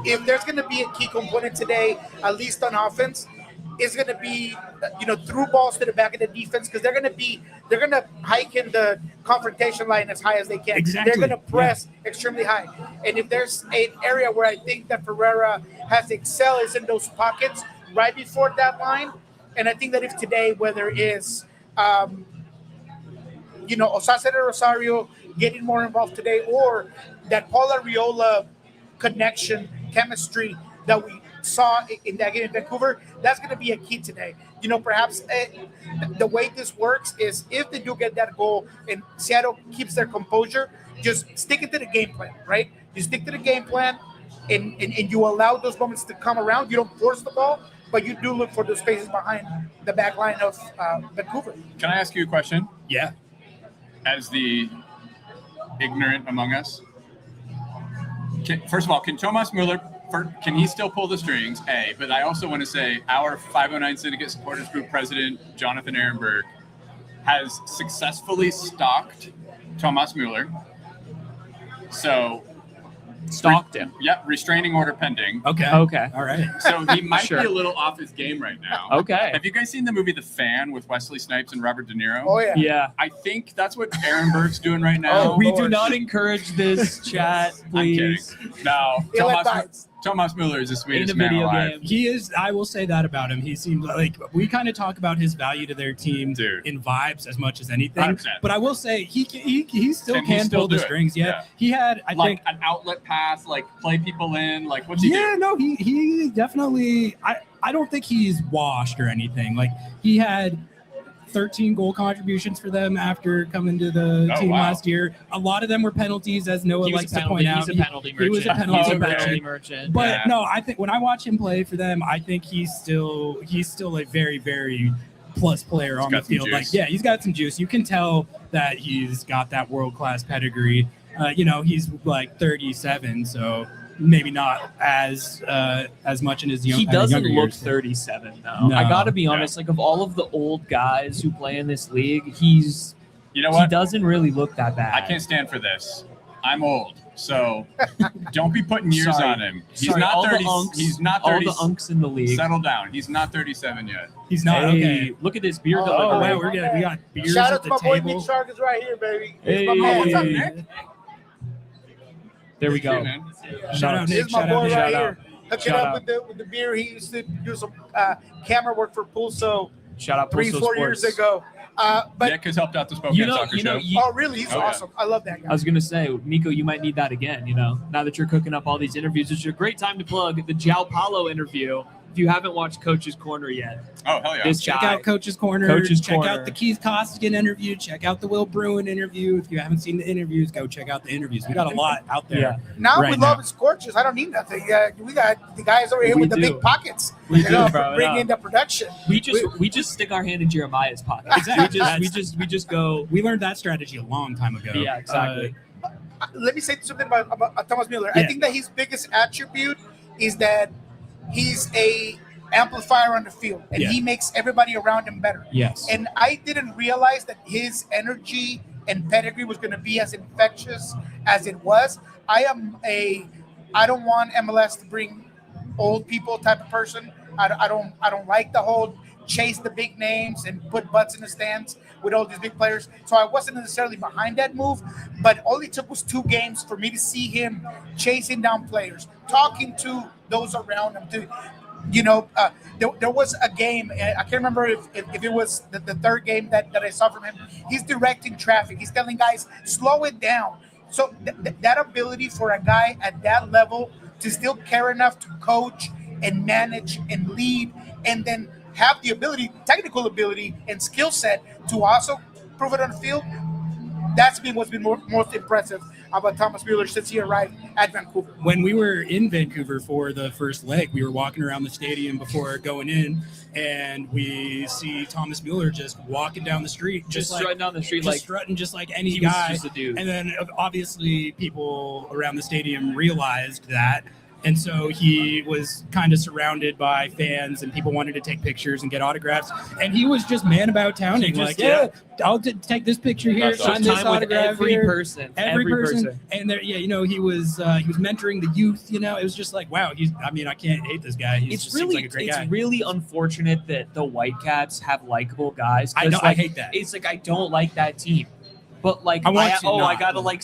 if there's going to be a key component today, at least on offense, is going to be through balls to the back of the defense, because they're going to hike in the confrontation line as high as they can. Exactly. They're going to press extremely high, and if there's an area where I think that Ferreira has excelled is in those pockets right before that line. And I think that if today, whether it's Osasa de Rosario getting more involved today, or that Paul Arriola connection, chemistry that we saw in that game in Vancouver, that's going to be a key today. Perhaps the way this works is if they do get that goal and Seattle keeps their composure, just stick it to the game plan, right? You stick to the game plan and you allow those moments to come around. You don't force the ball, but you do look for the spaces behind the back line of Vancouver. Can I ask you a question? Yeah. As the ignorant among us, first of all, can Thomas Müller, can he still pull the strings? A, but I also want to say our 509 Syndicate Supporters Group president, Jonathan Ehrenberg, has successfully stalked Thomas Müller. So Stalked him. Yep, restraining order pending. Okay. All right. So he might Sure. be a little off his game right now. Okay. Have you guys seen the movie The Fan with Wesley Snipes and Robert De Niro? Oh, yeah. Yeah. I think that's what Ehrenberg's doing right now. Oh, We Lord. do not encourage this chat, please. I'm kidding. No, Thomas Müller is the In sweetest a man video alive. game. He is. I will say that about him. He seems like we kind of talk about his value to their team Dude. in vibes as much as anything. 100%. But I will say he still Can he can still pull the do it? strings. Yeah. Yeah. He had. I Like think. an outlet pass, like play people in, like what's he Yeah. do? No. He definitely. I don't think he's washed or anything. Like he had 13 goal contributions for them after coming to the Oh, team wow. last year. A lot of them were penalties, as Noah He was likes a to penalty, point out. he's a penalty merchant. He was a penalty He's a merchant. penalty merchant. But Yeah. no, I think when I watch him play for them, I think he's still a very, very plus player on the got some field. Like, juice. yeah, he's got some juice. You can tell that he's got that world-class pedigree. He's like 37, so maybe not as much in his He doesn't younger look years. 37 though. No. I gotta be honest. Like of all of the old guys who play in this league, he You know what? doesn't really look that bad. I can't stand for this. I'm old, so don't be putting years Sorry. on him. He's Sorry, not all 30. The unks, He's not all 30. the unks in the league. Settle down. He's not 37 yet. He's not Hey, okay. look at this beer Oh, delivery. Wow, we got beers Shout at out to the my boy table. Nick Shark is right here, baby. Hey. It's my boy. What's up, Nick? There we Hey, go. man. Shout out, Nick. This is my Shout boy out, Nick. right Shout here. Hook it Shout up out. with the beer. He used to do some camera work for Pulso Shout out 3-4 Pulso years Sports. ago. But Nick has helped out the Spokane Soccer Show. oh, really? He's Oh, yeah. awesome. I love that guy. I was gonna say, Niko, you might need that again. Now that you're cooking up all these interviews, it's a great time to plug the João Paulo interview. If you haven't watched Coach's Corner yet, Oh, hell yeah. this Check guy. out Coach's Corner. Coach's check Corner. out the Keith Costigan interview. Check out the Will Bruin interview. If you haven't seen the interviews, go check out the interviews. We got a lot out there. Yeah. Now right we now. Lobbing Scorchers. I don't need nothing. We got the guys over here We with the do. big pockets. We do, bro, Bring yeah. in the production. We just stick our hand in Jeremiah's pocket. Exactly. We just go. We learned that strategy a long time ago. Yeah, exactly. Let me say something about Thomas Müller. I Yeah. think that his biggest attribute is that he's a amplifier on the field, and Yeah. he makes everybody around him better. Yes. And I didn't realize that his energy and pedigree was going to be as infectious as it was. I don't want MLS to bring old people type of person. I don't like the whole chase the big names and put butts in the stands with all these big players. So I wasn't necessarily behind that move, but all it took was 2 games for me to see him chasing down players, talking to those around him. There was a game, I can't remember if it was the 3rd game that I saw from him. He's directing traffic. He's telling guys, slow it down. So that ability for a guy at that level to still care enough to coach and manage and lead, and then have the ability, technical ability and skill set to also prove it on the field, that's been what's been most impressive about Thomas Müller since he arrived at Vancouver. When we were in Vancouver for the first leg, we were walking around the stadium before going in, and we see Thomas Müller just walking down the street, Just strutting down the street just like strutting just like any he was guy. just a dude. And then obviously people around the stadium realized that. And so he was kind of surrounded by fans, and people wanted to take pictures and get autographs. And he was just man about town, He like, just- yeah, I'll take this picture here, That's sign awesome. this Time with autograph every here. person. Every person. And there, yeah, he was mentoring the youth. It was just like, wow. I can't hate this guy. He It's just really, seems like a great guy. really unfortunate that the Whitecaps have likable guys. I know, 'cause, I like, hate that. It's like I don't like that team, but like I want to I not. gotta like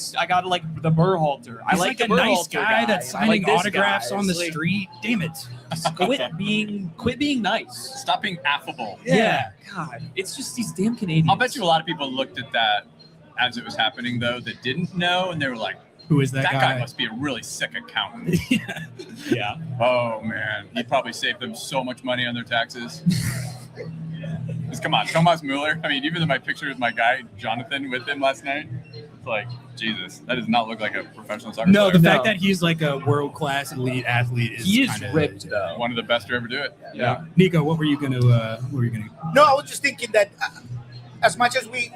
the Berhalter. I He's like like the a nice Berhalter guy that's I signing like this autographs guy. on the It's like, street. Damn it. Quit being nice. Stop being affable. Yeah. God, it's just these damn Canadians. I'll bet you a lot of people looked at that as it was happening, though, that didn't know, and they were like, Who is that, that guy must be a really sick accountant. Yeah. Oh, man. He probably saved them so much money on their taxes. Just come on, Thomas Müller. I mean, even though my picture with my guy, Jonathan, with him last night, it's like, Jesus, that does not look like a professional soccer No, player. the fact that he's like a world-class elite athlete is He is kinda, ripped though. One of the best to ever do it. Yeah. Nico, what were you gonna? No, I was just thinking that as much as we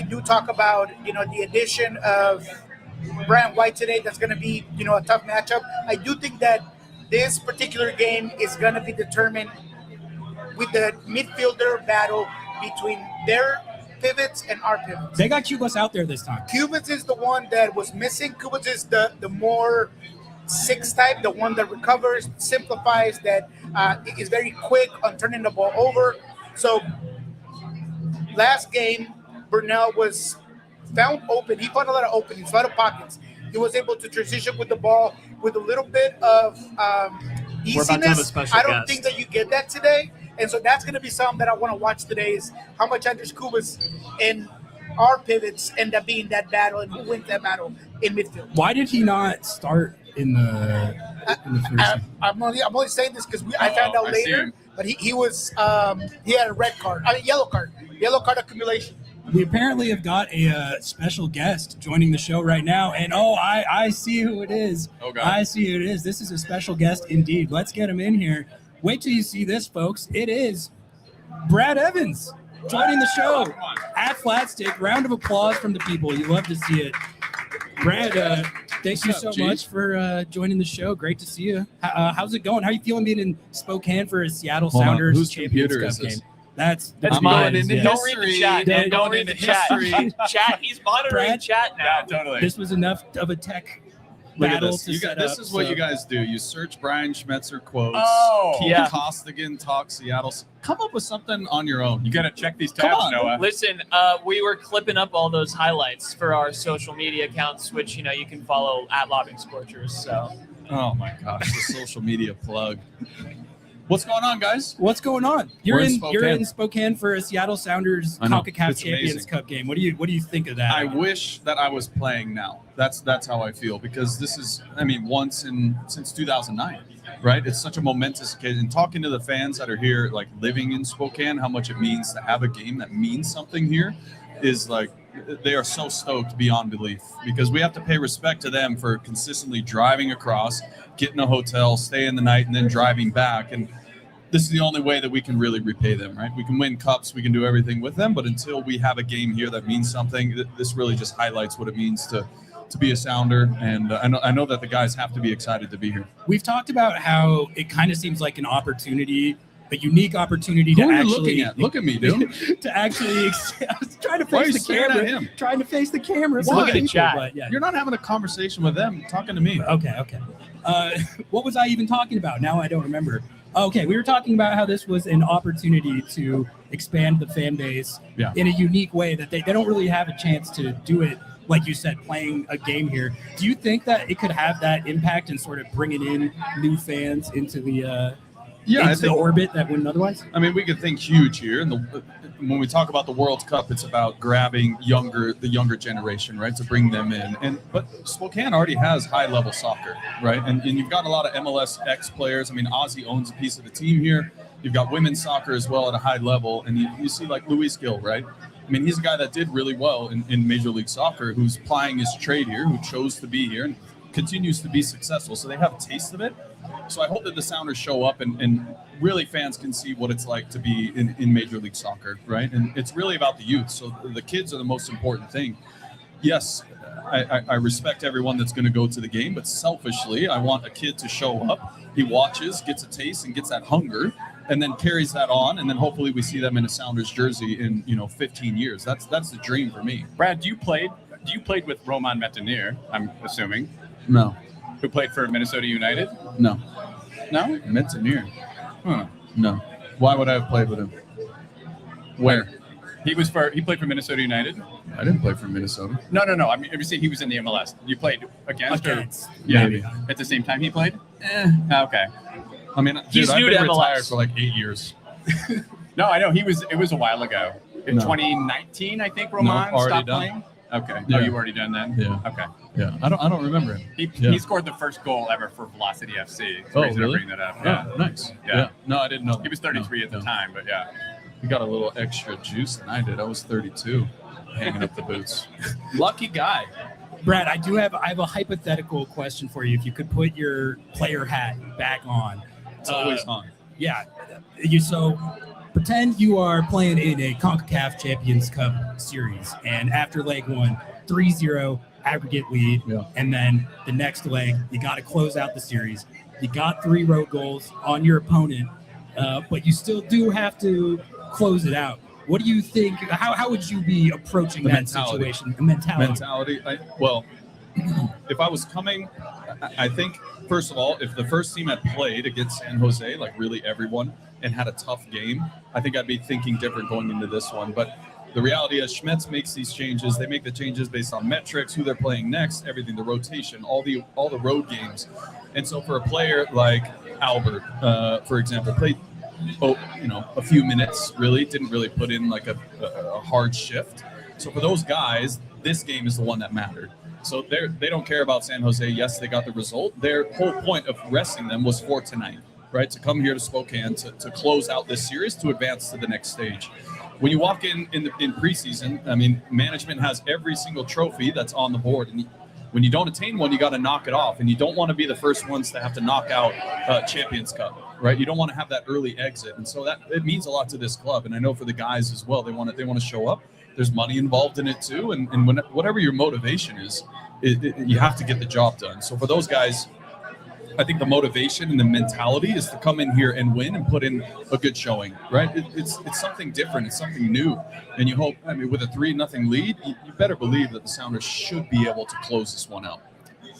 do talk about the addition of Brian White today, that's going to be a tough matchup. I do think that this particular game is going to be determined with the midfielder battle between their pivots and our pivots. They got Cubas out there this time. Cubans is the one that was missing. Cubans is the more 6 type, the one that recovers, simplifies, that is very quick on turning the ball over. So last game, Burnell was found open. He found a lot of openings, a lot of pockets. He was able to transition with the ball with a little bit of We're about to have a easiness. special I don't guest. think that you get that today. And so that's going to be something that I want to watch today, is how much Andres Cubas and our pivots end up being that battle, and who wins that battle in midfield. Why did he not start in the first? I'm only saying this because I found out I see later, him. but he had a yellow card accumulation. We apparently have got a special guest joining the show right now, and I see who it is. Oh, God. I see who it is. This is a special guest indeed. Let's get him in here. Wait till you see this, folks. It is Brad Evans joining the show at Flatstick. Round of applause from the people. You love to see it. Brad, thank you so much for joining the show. Great to see you. How's it going? How are you feeling being in Spokane for a Seattle Hold on. Sounders Whose Champions computer Cup is this? game? That's That's mine. mine. into Don't read the chat. Then Don't going read the into chat. history. Chat. He's monitoring Brad? chat Yeah, now. totally. This was enough of a tech Look at battle this. to You set got, this up, is what so- you guys do. You search Brian Schmetzer quotes. Oh, Keith yeah. Costigan talk Seattle. Come up with something on your own. You got to check these Come tabs, on. Noah. Listen, we were clipping up all those highlights for our social media accounts, which you can follow at Lobbing Scorchers. So Oh my gosh, the social media plug. What's going on, guys? What's going on? You're We're in you're Spokane. in Spokane for a Seattle Sounders I know. Concacaf It's Champions amazing. Cup game. What do you think of that? I wish that I was playing now. That's how I feel, because this is, since 2009, right? It's such a momentous occasion. Talking to the fans that are here, like living in Spokane, how much it means to have a game that means something here is like, they are so stoked beyond belief, because we have to pay respect to them for consistently driving across, getting a hotel, staying the night, and then driving back. And this is the only way that we can really repay them, right? We can win cups, we can do everything with them, but until we have a game here that means something, this really just highlights what it means to be a Sounder. And I know that the guys have to be excited to be here. We've talked about how it kind of seems like an opportunity, a unique opportunity Who to are you actually looking at? Look at me, dude. to actually. I was trying to Why are face you the staring camera. at him? Trying to face the camera. He's for looking the at people, chat. but yeah. You're not having a conversation with them, talking to me. Okay. What was I even talking about? Now I don't remember. Okay, we were talking about how this was an opportunity to expand the fan base Yeah. in a unique way that they don't really have a chance to do it, like you said, playing a game here. Do you think that it could have that impact in sort of bringing in new fans into the I into the think. orbit that wouldn't otherwise? I mean, we could think huge here, and when we talk about the World Cup, it's about grabbing the younger generation, right, to bring them in. But Spokane already has high-level soccer, right, and you've got a lot of MLS X players. I mean, Ozzy owns a piece of the team here. You've got women's soccer as well at a high level, and you see like Luis Gil, right? I mean, he's a guy that did really well in Major League Soccer, who's plying his trade here, who chose to be here and continues to be successful. So they have a taste of it. So I hope that the Sounders show up and really fans can see what it's like to be in Major League Soccer, right? And it's really about the youth. So the kids are the most important thing. Yes, I respect everyone that's going to go to the game, but selfishly, I want a kid to show up. He watches, gets a taste, and gets that hunger, and then carries that on, and then hopefully we see them in a Sounders jersey in 15 years. That's the dream for me. Brad, you played with Roman Metanir, I'm assuming, No, who played for Minnesota United? no, No? Metanir. Huh. No. Why would I have played with him? Where? He played for Minnesota United? I didn't play for Minnesota. No. I mean, you see he was in the MLS. You played against or Yeah. Maybe. at the same time he played? Okay. I mean, He's dude, I've new been to MLS. retired for like 8 years. No, I know. It was a while ago. In No. 2019, I think Roman already stopped done. playing. Okay. Yeah. Oh, you've already done that? Yeah. Okay. Yeah, I don't remember him. He scored the first goal ever for Velocity FC. Oh, Reason to really? bring that up. Yeah. Oh, nice. Yeah. No, I didn't know. He was 33 at the No. time, but yeah. He got a little extra juice than I did. I was 32, hanging up the boots. Lucky guy. Brad, I have a hypothetical question for you. If you could put your player hat back on. It's always on. Yeah. So pretend you are playing in a Concacaf Champions Cup series, and after leg 1, 3-0 aggregate lead, Yeah. and then the next leg, you got to close out the series. You got 3 road goals on your opponent, but you still do have to close it out. What do you think? How would you be approaching The that mentality. situation? The mentality. If I was coming, I think, first of all, if the first team had played against San Jose, like really everyone, and had a tough game, I think I'd be thinking different going into this one. But the reality is Schmetz makes these changes. They make the changes based on metrics, who they're playing next, everything, the rotation, all the road games. And so for a player like Albert, for example, played a few minutes, really didn't really put in like a hard shift. So for those guys, this game is the one that mattered. So they don't care about San Jose. Yes, they got the result. Their whole point of resting them was for tonight, right? To come here to Spokane to close out this series, to advance to the next stage. When you walk in preseason, I mean, management has every single trophy that's on the board, and when you don't attain one, you got to knock it off, and you don't want to be the first ones to have to knock out Champions Cup, right? You don't want to have that early exit, and so that it means a lot to this club, and I know for the guys as well, they want to show up. There's money involved in it too, and whatever your motivation is, you have to get the job done. So for those guys, I think the motivation and the mentality is to come in here and win and put in a good showing, right? It's something different. It's something new. And you hope, I mean, with a 3-0 lead, you better believe that the Sounders should be able to close this one out.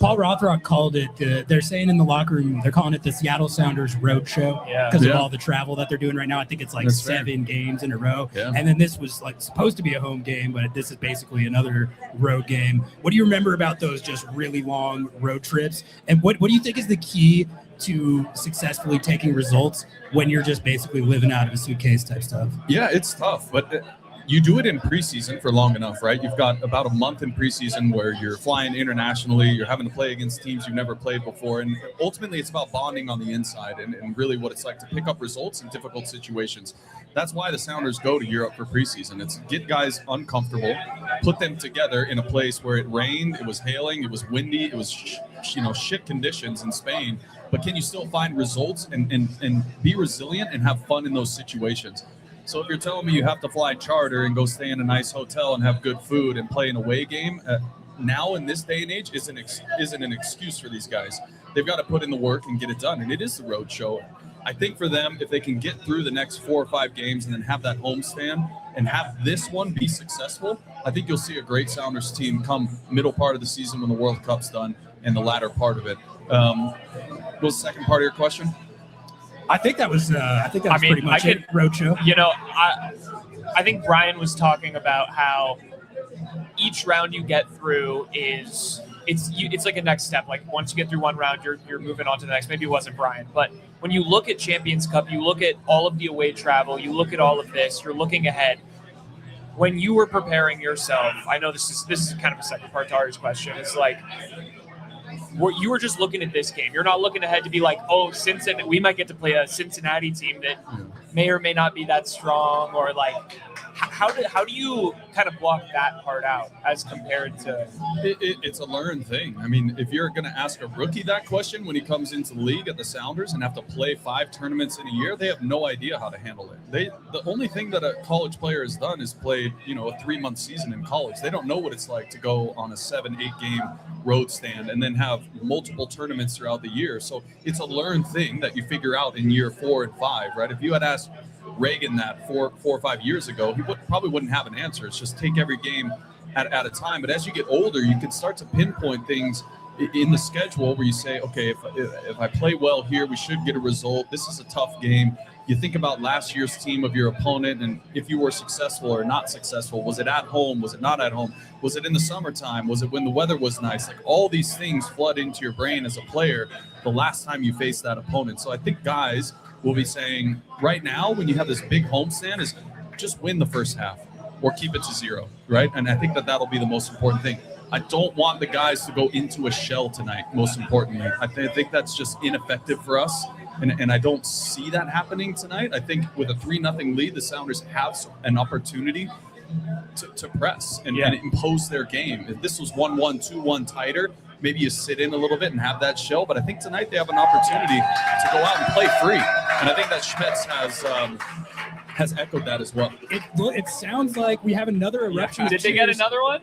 Paul Rothrock called it, they're saying in the locker room, they're calling it the Seattle Sounders Road Show because of all the travel that they're doing right now. I think it's like That's 7 games in a row. Yeah. And then this was like supposed to be a home game, but this is basically another road game. What do you remember about those just really long road trips? And what do you think is the key to successfully taking results when you're just basically living out of a suitcase type stuff? Yeah, it's tough, but you do it in preseason for long enough, right? You've got about a month in preseason where you're flying internationally, you're having to play against teams you've never played before, and ultimately it's about bonding on the inside and really what it's like to pick up results in difficult situations. That's why the Sounders go to Europe for preseason. It's get guys uncomfortable, put them together in a place where it rained, it was hailing, it was windy, it was shit conditions in Spain, but can you still find results and be resilient and have fun in those situations? So if you're telling me you have to fly charter and go stay in a nice hotel and have good food and play an away game, now in this day and age isn't an excuse for these guys. They've got to put in the work and get it done, and it is the road show. I think for them, if they can get through the next 4 or 5 games and then have that homestand and have this one be successful, I think you'll see a great Sounders team come middle part of the season when the World Cup's done and the latter part of it. What was the second part of your question? I think that was pretty much it. Roadshow. I think Brian was talking about how each round you get through it's like a next step. Like once you get through one round, you're moving on to the next. Maybe it wasn't Brian, but when you look at Champions Cup, you look at all of the away travel, you look at all of this, you're looking ahead. When you were preparing yourself, I know this is kind of a second part to Ari's question. It's like, you were just looking at this game. You're not looking ahead to be like, oh, Cincinnati, we might get to play a Cincinnati team that may or may not be that strong, or like, how do you kind of block that part out as compared to? It's a learned thing. I mean, if you're going to ask a rookie that question when he comes into the league at the Sounders and have to play 5 tournaments in a year, they have no idea how to handle it. The only thing that a college player has done is played, a 3-month season in college. They don't know what it's like to go on a 7-8 game road stand and then have multiple tournaments throughout the year. So it's a learned thing that you figure out in year 4 and 5, right? If you had asked Reagan that 4 or 5 years ago, he probably wouldn't have an answer. It's just take every game at a time. But as you get older, you can start to pinpoint things in the schedule where you say, okay, if I play well here, we should get a result. This is a tough game. You think about last year's team of your opponent and if you were successful or not successful. Was it at home? Was it not at home? Was it in the summertime? Was it when the weather was nice? Like all these things flood into your brain as a player the last time you faced that opponent. So I think guys will be saying right now when you have this big homestand is just win the first half or keep it to 0, right? And I think that'll be the most important thing. I don't want the guys to go into a shell tonight, most importantly. I think that's just ineffective for us, and I don't see that happening tonight. I think with a 3-0 lead, the Sounders have an opportunity to press and impose their game. If this was 1-1, 2-1 tighter, maybe you sit in a little bit and have that shell. But I think tonight they have an opportunity to go out and play free. And I think that Schmitz has echoed that as well. It sounds like we have another eruption. Did they get another one?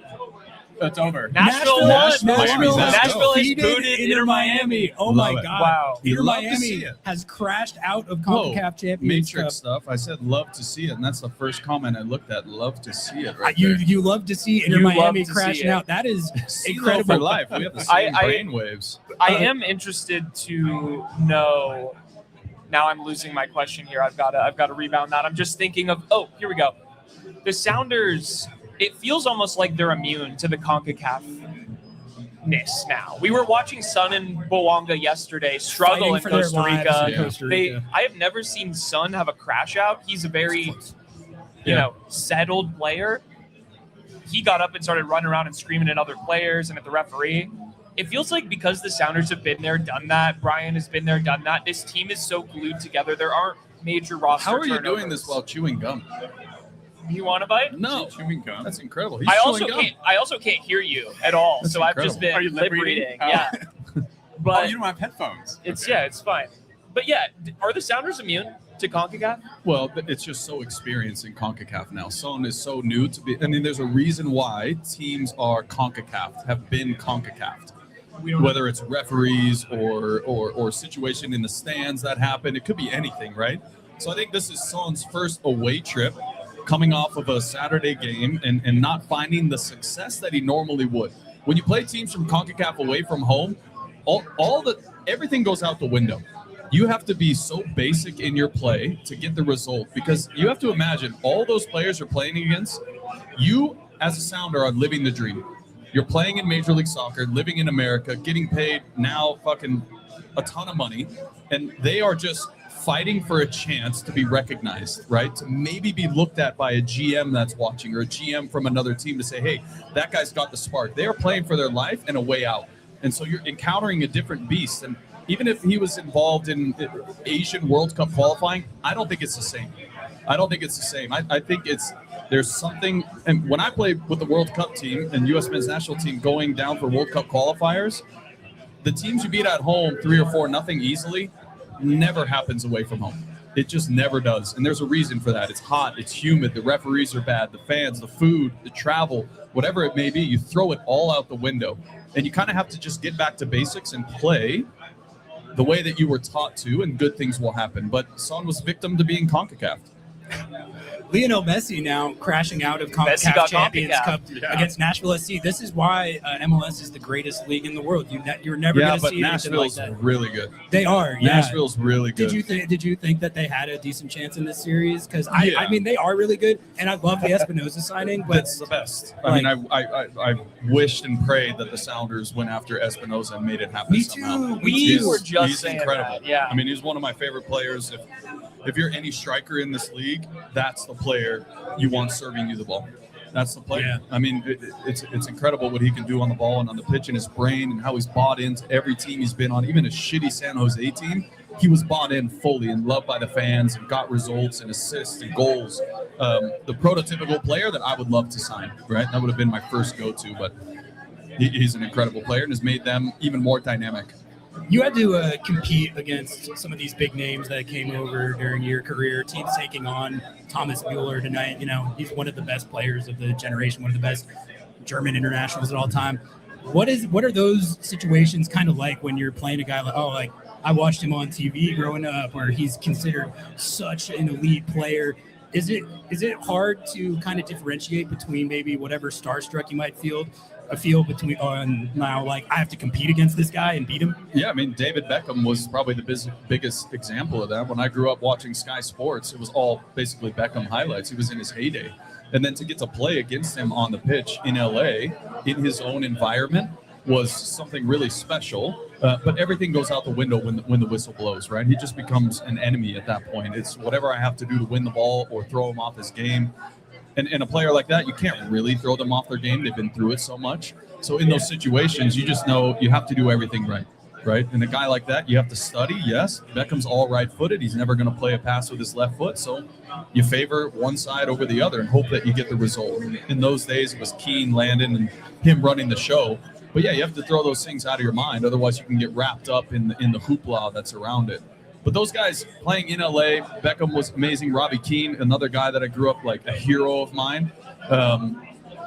It's over. Nashville won. Nashville has defeated booted Inter Miami. Oh Love my it. God! Wow. Inter Love to see Miami it. has crashed out of Concacaf Champions Matrix Cup. stuff. I said love to see it, and that's the first comment I looked at. Love to see it. Right You love to see Inter You love Miami to crashing see it. out. That is incredible incredible. for life. We have the same brain waves. I am interested to know. Now I'm losing my question here. I've got to rebound that. I'm just thinking of. Oh, here we go. The Sounders. It feels almost like they're immune to the CONCACAF-ness now. We were watching Sun and Bowanga yesterday struggle Fighting in for their Costa lives Rica. in Costa Rica. I have never seen Sun have a crash out. He's a very, settled player. He got up and started running around and screaming at other players and at the referee. It feels like because the Sounders have been there, done that, Brian has been there, done that, this team is so glued together. There aren't major roster How are you turnovers. doing this while chewing gum? You want to bite? No, Chewing gum. that's incredible. He's I chewing gum. also can't hear you at all. That's so I've just been Are you lip reading? reading. Oh. Yeah. Oh, But you don't have headphones. it's Okay. it's fine. But yeah, are the Sounders immune to CONCACAF? Well, it's just so experienced in CONCACAF now. Son is so new to be. I mean, there's a reason why teams are CONCACAF, have been CONCACAF. Whether it's referees or situation in the stands that happen, it could be anything, right? So I think this is Son's first away trip, coming off of a Saturday game and not finding the success that he normally would. When you play teams from CONCACAF away from home, everything goes out the window. You have to be so basic in your play to get the result, because you have to imagine all those players you're playing against, you as a Sounder are living the dream. You're playing in Major League Soccer, living in America, getting paid now fucking a ton of money, and they are just fighting for a chance to be recognized, right? To maybe be looked at by a GM that's watching or a GM from another team to say, hey, that guy's got the spark. They are playing for their life and a way out. And so you're encountering a different beast. And even if he was involved in Asian World Cup qualifying, I don't think it's the same. I think there's something, and when I played with the World Cup team and U.S. men's national team going down for World Cup qualifiers, the teams you beat at home 3 or 4-0 easily never happens away from home. It just never does. And there's a reason for that. It's hot, it's humid, the referees are bad, the fans, the food, the travel, whatever it may be, you throw it all out the window. And you kind of have to just get back to basics and play the way that you were taught to, and good things will happen. But Son was victim to being CONCACAF. Lionel Messi now crashing out of Messi CONCACAF got Champions CONCACAF. Cup against Nashville SC. This is why MLS is the greatest league in the world. You're never going to see anything like Nashville's that. really good. They are. Yeah. Nashville's really good. Did you think that they had a decent chance in this series? Because I mean they are really good, and I love the Espinosa signing. But That's the best. I mean, I wished and prayed that the Sounders went after Espinosa and made it happen Me somehow. too. We were just he's saying incredible. that. Yeah. I mean, he's one of my favorite players. If you're any striker in this league, that's the player you want serving you the ball. That's the player. Yeah. I mean, it's incredible what he can do on the ball and on the pitch, and his brain, and how he's bought into every team he's been on. Even a shitty San Jose team, he was bought in fully and loved by the fans and got results and assists and goals. the prototypical player that I would love to sign, right? That would have been my first go-to, but he's an incredible player and has made them even more dynamic. You had to compete against some of these big names that came over during your career. Teams taking on Thomas Müller tonight. You know, he's one of the best players of the generation, one of the best German internationals at all time. What are those situations kind of like when you're playing a guy like, I watched him on TV growing up, where he's considered such an elite player. Is it hard to kind of differentiate between maybe whatever starstruck you might feel between now, like, I have to compete against this guy and beat him? Yeah, I mean, David Beckham was probably the biggest example of that. When I grew up watching Sky Sports, it was all basically Beckham highlights. He was in his heyday. And then to get to play against him on the pitch in LA, in his own environment, was something really special. But everything goes out the window when the whistle blows, right? He just becomes an enemy at that point. It's whatever I have to do to win the ball or throw him off his game. And a player like that, you can't really throw them off their game. They've been through it so much. So in those situations, you just know you have to do everything right? And a guy like that, you have to study. Yes, Beckham's all right-footed. He's never going to play a pass with his left foot. So you favor one side over the other and hope that you get the result. In those days, it was Keane, Landon, and him running the show. But yeah, you have to throw those things out of your mind. Otherwise, you can get wrapped up in the hoopla that's around it. But those guys playing in LA, Beckham was amazing. Robbie Keane, another guy that I grew up like a hero of mine.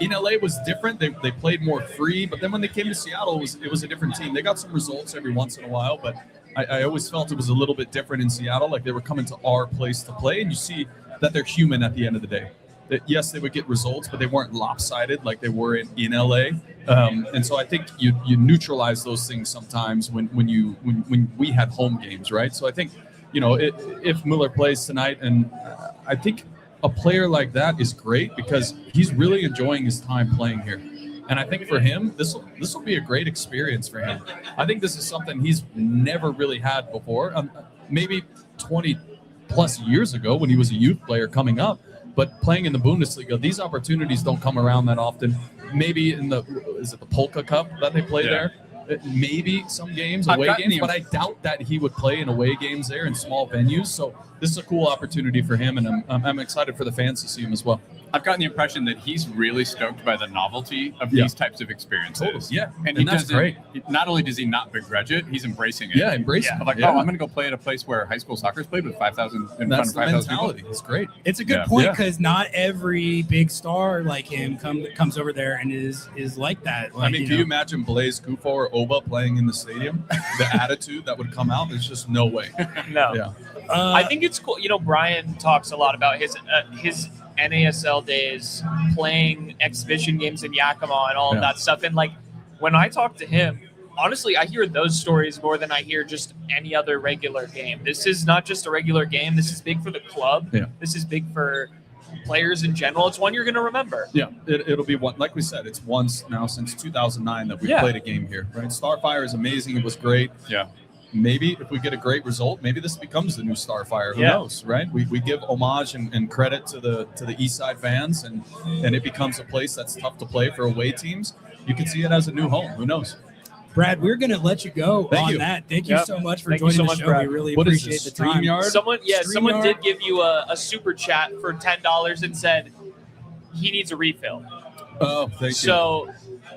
In LA was different. They played more free, but then when they came to Seattle, it was a different team. They got some results every once in a while, but I always felt it was a little bit different in Seattle. Like they were coming to our place to play, and you see that they're human at the end of the day. That yes, they would get results, but they weren't lopsided like they were in LA. And so I think you neutralize those things sometimes when we had home games, right? So I think, if Müller plays tonight, and I think a player like that is great because he's really enjoying his time playing here. And I think for him, this will be a great experience for him. I think this is something he's never really had before. Maybe 20 plus years ago when he was a youth player coming up. But playing in the Bundesliga, these opportunities don't come around that often. Maybe in the Polka Cup that they play there? Maybe some games, away games, but I doubt that he would play in away games there in small venues. So this is a cool opportunity for him, and I'm excited for the fans to see him as well. I've gotten the impression that he's really stoked by the novelty of these types of experiences. Totally. Yeah, and that's great. Not only does he not begrudge it, he's embracing it. Yeah, embracing it. Like, I'm going to go play at a place where high school soccer's played with 5,000 in front of 5,000 people. It's great. It's a good point because not every big star like him comes over there and is like that. Like, can you imagine Blaise Kufo or Oba playing in the stadium? The attitude that would come out, there's just no way. No. Yeah. I think it's cool. Brian talks a lot about his NASL days, playing exhibition games in Yakima and all of that stuff. And like when I talk to him, honestly, I hear those stories more than I hear just any other regular game. This is not just a regular game. This is big for the club. Yeah. This is big for players in general. It's one you're going to remember. Yeah, it'll be one. Like we said, it's once now since 2009 that we played a game here. Right? Starfire is amazing. It was great. Yeah. Maybe if we get a great result, maybe this becomes the new Starfire. Who knows, right? We give homage and credit to the East Side fans, and it becomes a place that's tough to play for away teams. You can see it as a new home. Who knows? Brad, we're going to let you go that. Thank you so much for joining the show. Brad. We really What appreciate is the this, time. StreamYard? Someone did give you a super chat for $10 and said he needs a refill. Oh, thank you. So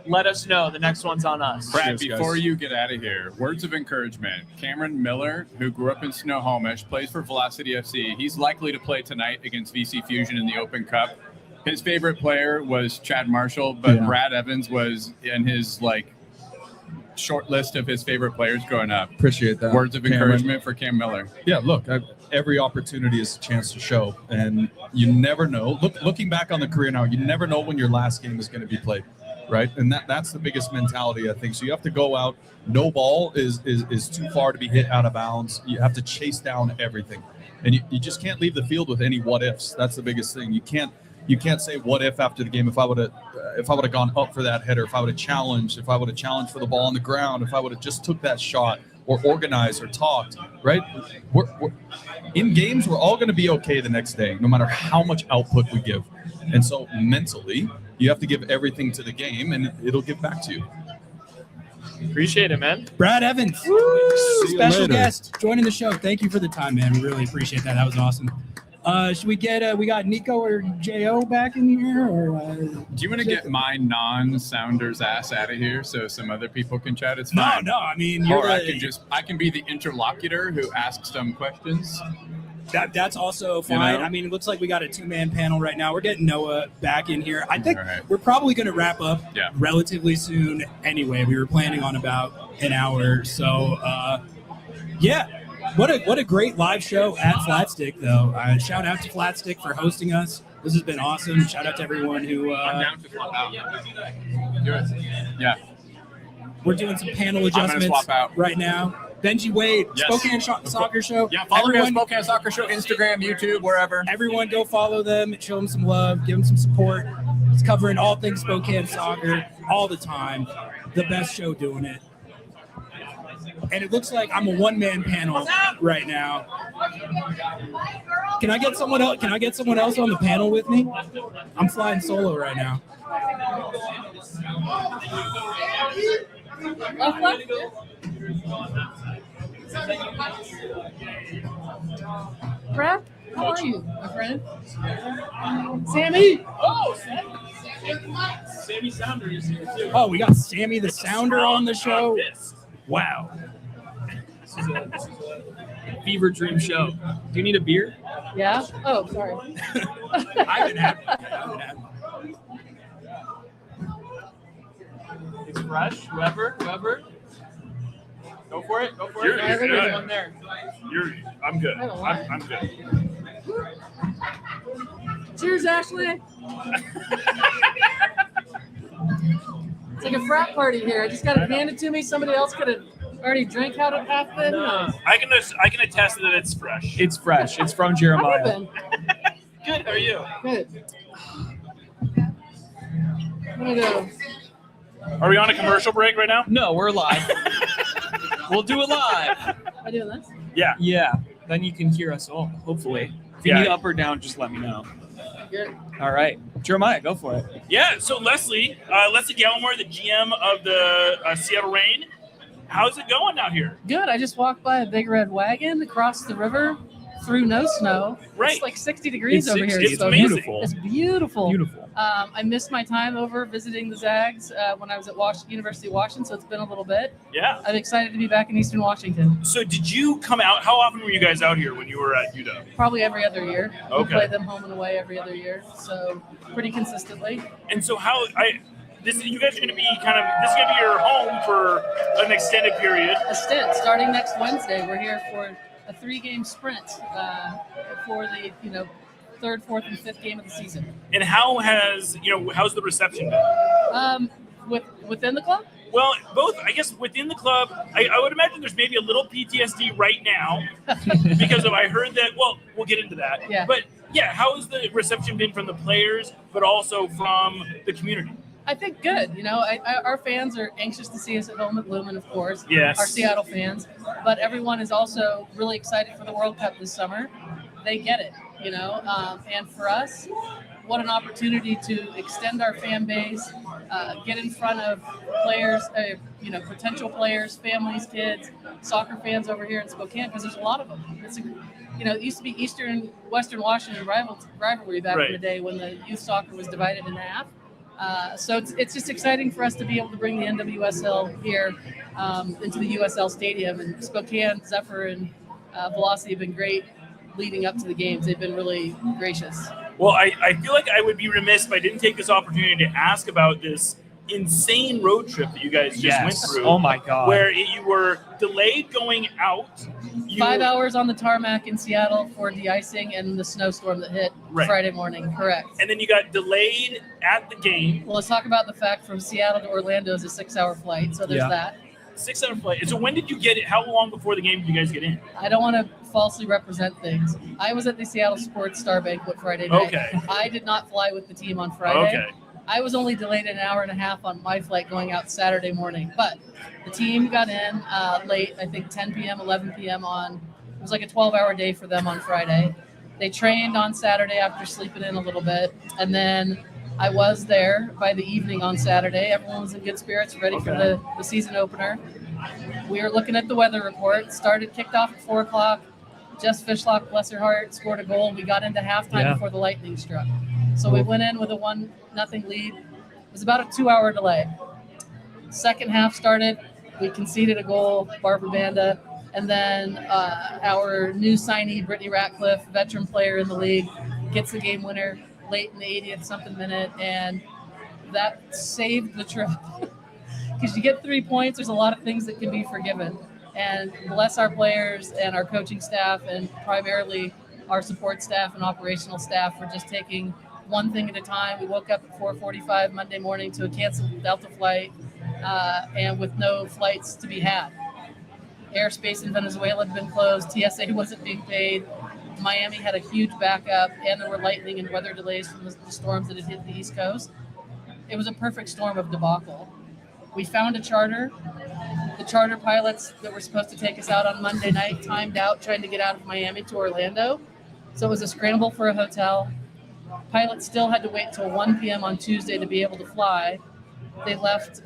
let us know. The next one's on us. Brad, Cheers, before guys. you get out of here, words of encouragement. Cameron Müller, who grew up in Snohomish, plays for Velocity FC. He's likely to play tonight against VC Fusion in the Open Cup. His favorite player was Chad Marshall, but Brad Evans was in his short list of his favorite players growing up. Appreciate that. Words of encouragement for Cam Müller. Yeah, look, every opportunity is a chance to show, and you never know. Looking back on the career now, you never know when your last game is going to be played, right? And that's the biggest mentality, I think. So you have to go out. No ball is too far to be hit out of bounds. You have to chase down everything, and you just can't leave the field with any what ifs. That's the biggest thing. You can't say what if after the game. If I would have gone up for that header, if I would have challenged for the ball on the ground, if I would have just took that shot or organized or talked, right? We're in games, we're all going to be okay the next day, no matter how much output we give. And so mentally, you have to give everything to the game, and it'll give back to you. Appreciate it, man. Brad Evans, special guest, joining the show. Thank you for the time, man. We really appreciate that. That was awesome. Should we get we got Niko or Jo back in here, or Do you want to get my non-Sounders ass out of here so some other people can chat? It's fine. No. I mean, you're Or I can be the interlocutor who asks some questions. that's also fine. You know? I mean, it looks like we got a 2-man panel right now. We're getting Noah back in here. I think All right. we're probably going to wrap up Yeah. relatively soon. Anyway, we were planning on about an hour, so yeah. What a great live show at Flatstick, though. Shout out to Flatstick for hosting us. This has been awesome. Shout out to everyone who. I'm down to swap out. Do it. Yeah. We're doing some panel gonna adjustments swap out. right now. Benji Wade, Yes. Spokane Soccer Show. Yeah, follow me on everyone, Spokane Soccer Show, Instagram, YouTube, wherever. everyone go follow them, show them some love, give them some support. It's covering all things Spokane soccer all the time. The best show doing it. And it looks like I'm a one-man panel right now. Can I get someone else? Can I get someone else on the panel with me? I'm flying solo right now. Brad, how are you, my friend? Sammy! Oh, Sammy Sounder is here too. Oh, we got Sammy the Sounder on the show. Yes. Wow. This is a fever dream show. Do you need a beer? Yeah? Oh, sorry. I haven't had one. It's fresh. Whoever. Go for it. You're good. One there. I'm good. I don't lie. I'm good. Cheers, Ashley. It's like a frat party here. I just got it handed to me. Somebody else could have already drank out of half of it. I can attest that it's fresh. It's fresh. It's from How Jeremiah. have you Good. How are you? been? Good. I'm gonna go. Are we on a commercial break right now? No, we're live. We'll do it live. Am I doing this? Yeah. Yeah. Then you can hear us all, hopefully. If you Yeah. need up or down, just let me know. Good. All right. Jeremiah, go for it. Yeah. So Leslie Gallimore, the GM of the Seattle Reign. How's it going out here? Good. I just walked by a big red wagon across the river through no snow. Right. It's like 60 degrees It's over here. 60. in It's Spokane. amazing. Beautiful. It's beautiful. Beautiful. I missed my time over visiting the Zags when I was at University of Washington, so it's been a little bit. Yeah. I'm excited to be back in Eastern Washington. So did you come out? How often were you guys out here when you were at UW? Probably every other year. Okay. We play them home and away every other year, so pretty consistently. And so you guys are going to be this is going to be your home for an extended period. A stint starting next Wednesday. We're here for a 3-game sprint for the third, fourth, and fifth game of the season. And how's the reception been? Within the club. Well, both, I guess, within the club, I would imagine there's maybe a little PTSD right now because I heard that, well, we'll get into that. Yeah. But, yeah, how has the reception been from the players, but also from the community? I think good. Our fans are anxious to see us at home at Lumen, of course. Yes. Our Seattle fans. But everyone is also really excited for the World Cup this summer. They get it, and for us, what an opportunity to extend our fan base, get in front of players, potential players, families, kids, soccer fans over here in Spokane, because there's a lot of them. It used to be Western Washington rivalry back in the day when the youth soccer was divided in half. So it's just exciting for us to be able to bring the NWSL here into the USL Stadium. And Spokane, Zephr, and Velocity have been great leading up to the games. They've been really gracious. Well, I feel like I would be remiss if I didn't take this opportunity to ask about this insane road trip that you guys just went through. Oh, my God. Where you were delayed going out. 5 hours on the tarmac in Seattle for de-icing and the snowstorm that hit Friday morning. Correct. And then you got delayed at the game. Well, let's talk about the fact from Seattle to Orlando is a 6-hour flight, so there's that. 6-hour flight. And so when did you get it? How long before the game did you guys get in? I don't want to falsely represent things. I was at the Seattle Sports Star Banquet Friday night. Okay. I did not fly with the team on Friday. Okay. I was only delayed an hour and a half on my flight going out Saturday morning. But the team got in late, I think 10 p.m., 11 p.m. It was like a 12-hour day for them on Friday. They trained on Saturday after sleeping in a little bit. And then I was there by the evening on Saturday. Everyone was in good spirits, ready for the season opener. We were looking at the weather report. Kicked off at 4 o'clock. Jess Fishlock, bless her heart, scored a goal. We got into halftime before the lightning struck. So we went in with a 1-0 lead. It was about a 2-hour delay. Second half started. We conceded a goal, Barbara Banda, and then our new signee, Brittany Ratcliffe, veteran player in the league, gets the game winner late in the 80th something minute, and that saved the trip. Because you get 3 points, there's a lot of things that can be forgiven. And bless our players and our coaching staff, and primarily our support staff and operational staff for just taking one thing at a time. We woke up at 4:45 Monday morning to a canceled Delta flight, and with no flights to be had. Airspace in Venezuela had been closed. TSA wasn't being paid. Miami had a huge backup, and there were lightning and weather delays from the storms that had hit the East Coast. It was a perfect storm of debacle. We found a charter. The charter pilots that were supposed to take us out on Monday night timed out trying to get out of Miami to Orlando. So it was a scramble for a hotel. Pilots still had to wait till 1 p.m. on Tuesday to be able to fly. They left,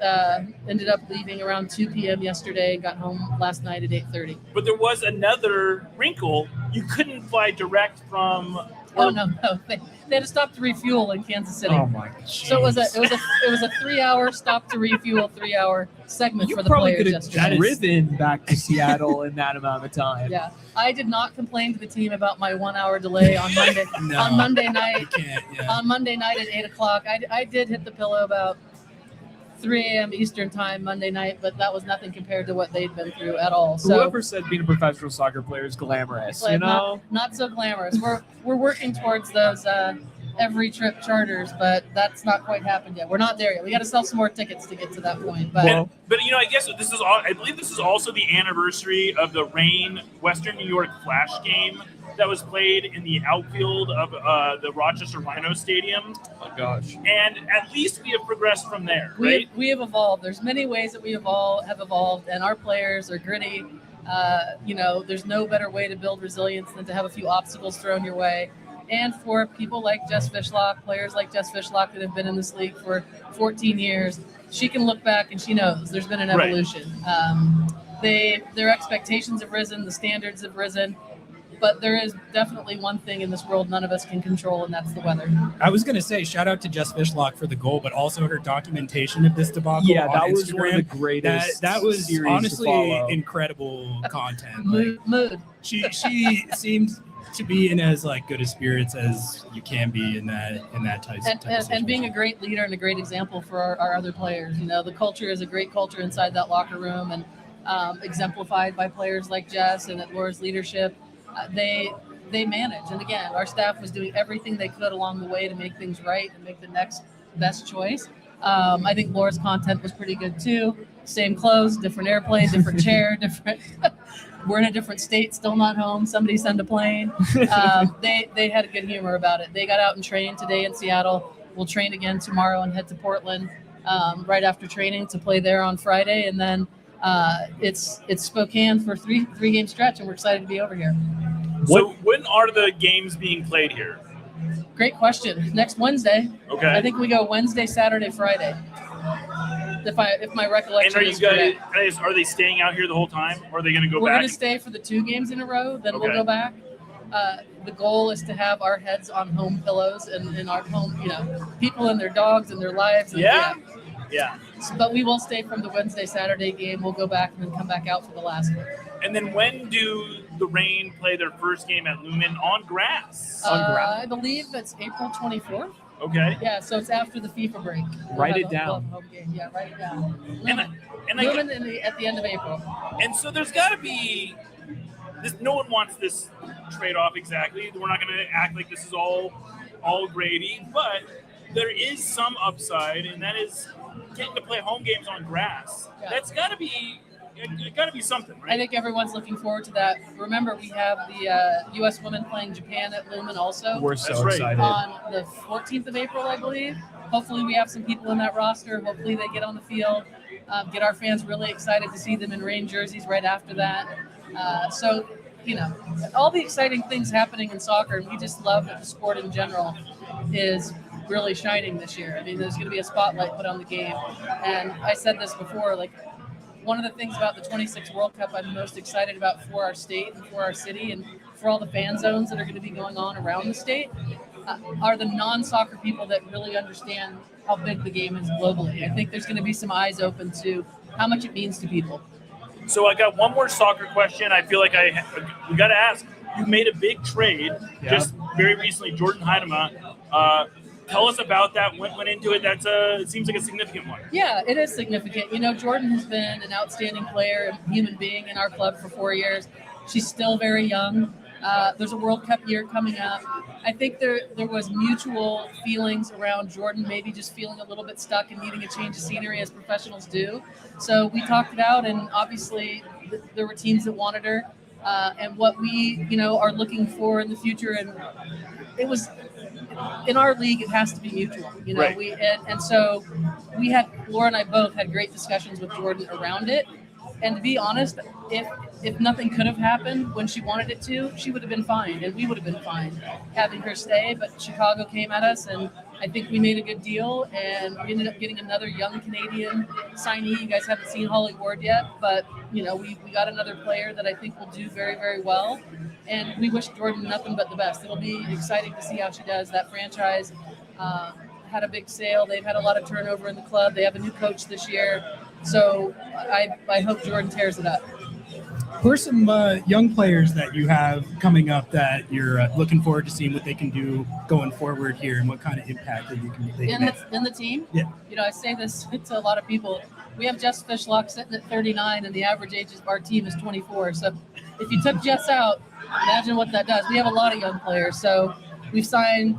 ended up leaving around 2 p.m. yesterday, got home last night at 8:30. But there was another wrinkle. You couldn't fly direct from. Oh no! They had to stop to refuel in Kansas City. Oh my god! So it was a 3-hour stop to refuel, 3-hour segment You for the probably players could have yesterday. driven back to Seattle in that amount of time. Yeah, I did not complain to the team about my 1-hour delay on Monday. No, on Monday night, you can't. Yeah. on Monday night at 8:00, I did hit the pillow about 3 a.m. Eastern time Monday night, but that was nothing compared to what they'd been through at all. So Whoever said being a professional soccer player is glamorous, you know? not so glamorous. We're working towards those every trip charters, but that's not quite happened yet. We're not there yet. We got to sell some more tickets to get to that point. But But you know, I guess this is all. I believe this is also the anniversary of the Reign Western New York Flash game that was played in the outfield of the Rochester Rhino Stadium. Oh gosh. And at least we have progressed from there, right? we have evolved. There's many ways that we have evolved, and our players are gritty. There's no better way to build resilience than to have a few obstacles thrown your way. And for people like Jess Fishlock, players like Jess Fishlock that have been in this league for 14 years, she can look back and she knows there's been an evolution. Their expectations have risen, the standards have risen. But there is definitely one thing in this world none of us can control, and that's the weather. I was going to say, shout out to Jess Fishlock for the goal, but also her documentation of this debacle. Yeah, on that was Instagram. one of the greatest. That was series to honestly follow. incredible content. Mood. She seems to be in as good a spirits as you can be in that type of situation. And being a great leader and a great example for our other players. You know, the culture is a great culture inside that locker room, and exemplified by players like Jess and at Laura's leadership. They manage, and again, our staff was doing everything they could along the way to make things right and make the next best choice. I think Laura's content was pretty good too. Same clothes, different airplane, different chair, different. We're in a different state, still not home. Somebody send a plane. They had a good humor about it. They got out and trained today in Seattle. We'll train again tomorrow and head to Portland right after training to play there on Friday, and then it's Spokane for three game stretch, and we're excited to be over here. So when are the games being played here? Great question. Next Wednesday. Okay. I think we go Wednesday, Saturday, Friday. If my recollection And is correct. are they staying out here the whole time, or are they going to go We're back? going to stay for the 2 games in a row, then we'll Okay. go back. The goal is to have our heads on home pillows and in our home, people and their dogs and their lives. And, Yeah. But we will stay from the Wednesday, Saturday game. We'll go back and then come back out for the last one. And then when do the Reign play their first game at Lumen on grass? I believe it's April 24th. Okay. Yeah, so it's after the FIFA break. Write it we'll down. have a home game. Yeah, write it down. And Lumen at the end of April. And so there's got to be this. No one wants this trade-off exactly. We're not going to act like this is all gravy, but there is some upside, and that is getting to play home games on grass. Yeah. That's got to be. It got to be something, right? I think everyone's looking forward to that. Remember, we have the U.S. women playing Japan at Lumen also We're That's so right. excited. on the 14th of April, I believe. Hopefully we have some people in that roster. Hopefully they get on the field, get our fans really excited to see them in Reign jerseys right after that. So, all the exciting things happening in soccer, and we just love that the sport in general is really shining this year. I mean, there's going to be a spotlight put on the game. And I said this before, one of the things about the 26 World Cup I'm most excited about for our state and for our city and for all the fan zones that are going to be going on around the state are the non-soccer people that really understand how big the game is globally. I think there's going to be some eyes open to how much it means to people. So I got one more soccer question. I feel like we got to ask. You made a big trade just very recently, Jordan Heidema. Tell us about that. What went into it? It seems like a significant one. Yeah, it is significant. Jordan has been an outstanding player and human being in our club for 4 years. She's still very young. There's a World Cup year coming up. I think there was mutual feelings around Jordan, maybe just feeling a little bit stuck and needing a change of scenery as professionals do. So we talked it out, and obviously there were teams that wanted her, and what we are looking for in the future. And it was in our league, it has to be mutual. Right. And so we had Laura and I both had great discussions with Jordan around it. And to be honest, if nothing could have happened when she wanted it to, she would have been fine, and we would have been fine having her stay. But Chicago came at us, and I think we made a good deal, and we ended up getting another young Canadian signee. You guys haven't seen Holly Ward yet, but we got another player that I think will do very, very well. And we wish Jordan nothing but the best. It'll be exciting to see how she does. That franchise had a big sale. They've had a lot of turnover in the club. They have a new coach this year. So I hope Jordan tears it up. Who are some young players that you have coming up that you're looking forward to seeing what they can do going forward here, and what kind of impact that they can make? In the team? Yeah. I say this to a lot of people. We have Jess Fishlock sitting at 39, and the average age of our team is 24. So if you took Jess out, imagine what that does. We have a lot of young players. So we've signed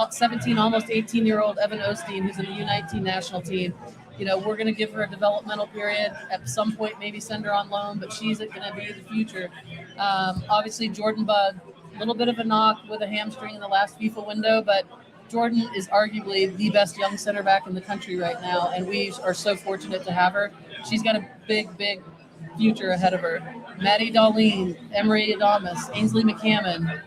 17, almost 18-year-old Evan Osteen, who's in the U19 national team. We're going to give her a developmental period. At some point, maybe send her on loan, but she's going to be the future. Obviously, Jordan Bug, a little bit of a knock with a hamstring in the last FIFA window, but Jordan is arguably the best young center back in the country right now, and we are so fortunate to have her. She's got a big, big future ahead of her. Maddie Darlene, Emery Adamas, Ainsley McCammon,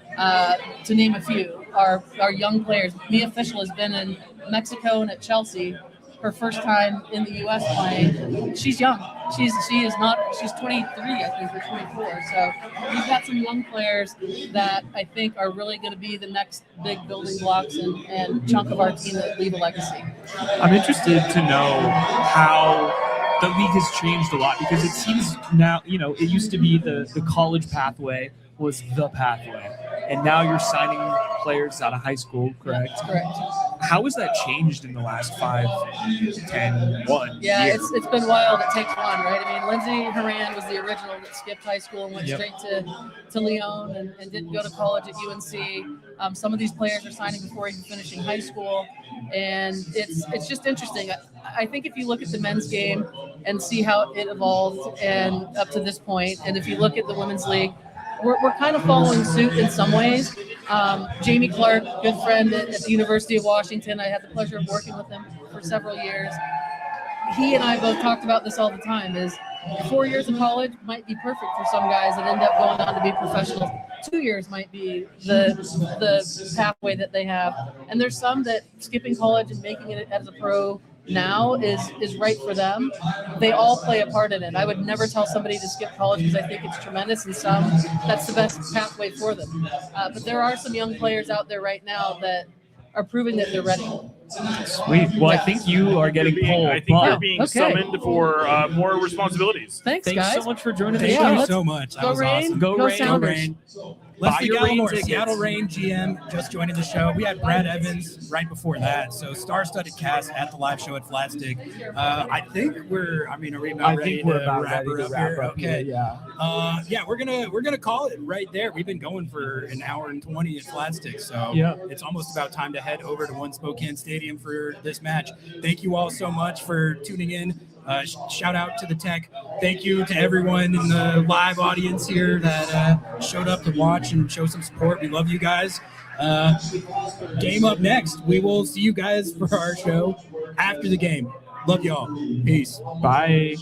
to name a few, are young players. Mia Fischel has been in Mexico and at Chelsea. Her first time in the U.S. playing. She's young. She's 23, I think, or 24. So we've got some young players that I think are really going to be the next big building blocks and chunk of our team that leave a legacy. I'm interested to know how the league has changed a lot, because it seems now, it used to be the college pathway was the pathway, and now you're signing players out of high school, correct? That's correct. How has that changed in the last 5, 10, 1 Yeah, year? it's been wild. It takes one, right? I mean, Lindsay Horan was the original that skipped high school and went straight to Lyon and didn't go to college at UNC. Some of these players are signing before even finishing high school, and it's just interesting. I think if you look at the men's game and see how it evolved and up to this point, and if you look at the women's league, we're kind of following suit in some ways. Jamie Clark, good friend at the University of Washington. I had the pleasure of working with him for several years. He and I both talked about this all the time, is 4 years of college might be perfect for some guys that end up going on to be professionals. 2 years might be the pathway that they have. And there's some that skipping college and making it as a pro now is right for them. They all play a part in it. I would never tell somebody to skip college because I think it's tremendous, and some that's the best pathway for them. But there are some young players out there right now that are proving that they're ready. Sweet. Well, I think you are getting pulled. I think you're being summoned for more responsibilities. Thanks Thanks guys. so much for joining the Thank show. you so much. That Go was Reign. awesome. Go Reign. Sounders. Leslie your Reign Gallimore, tickets. Seattle Reign GM, just joining the show. We had Brad Evans right before that. So star-studded cast at the live show at Flatstick. I think are we about ready to wrap her up here? Okay. Yeah. We're gonna call it right there. We've been going for an hour and 20 at Flatstick, so it's almost about time to head over to One Spokane Stadium for this match. Thank you all so much for tuning in. Shout out to the tech. Thank you to everyone in the live audience here that showed up to watch and show some support. We love you guys. Game up next. We will see you guys for our show after the game. Love y'all. Peace. Bye.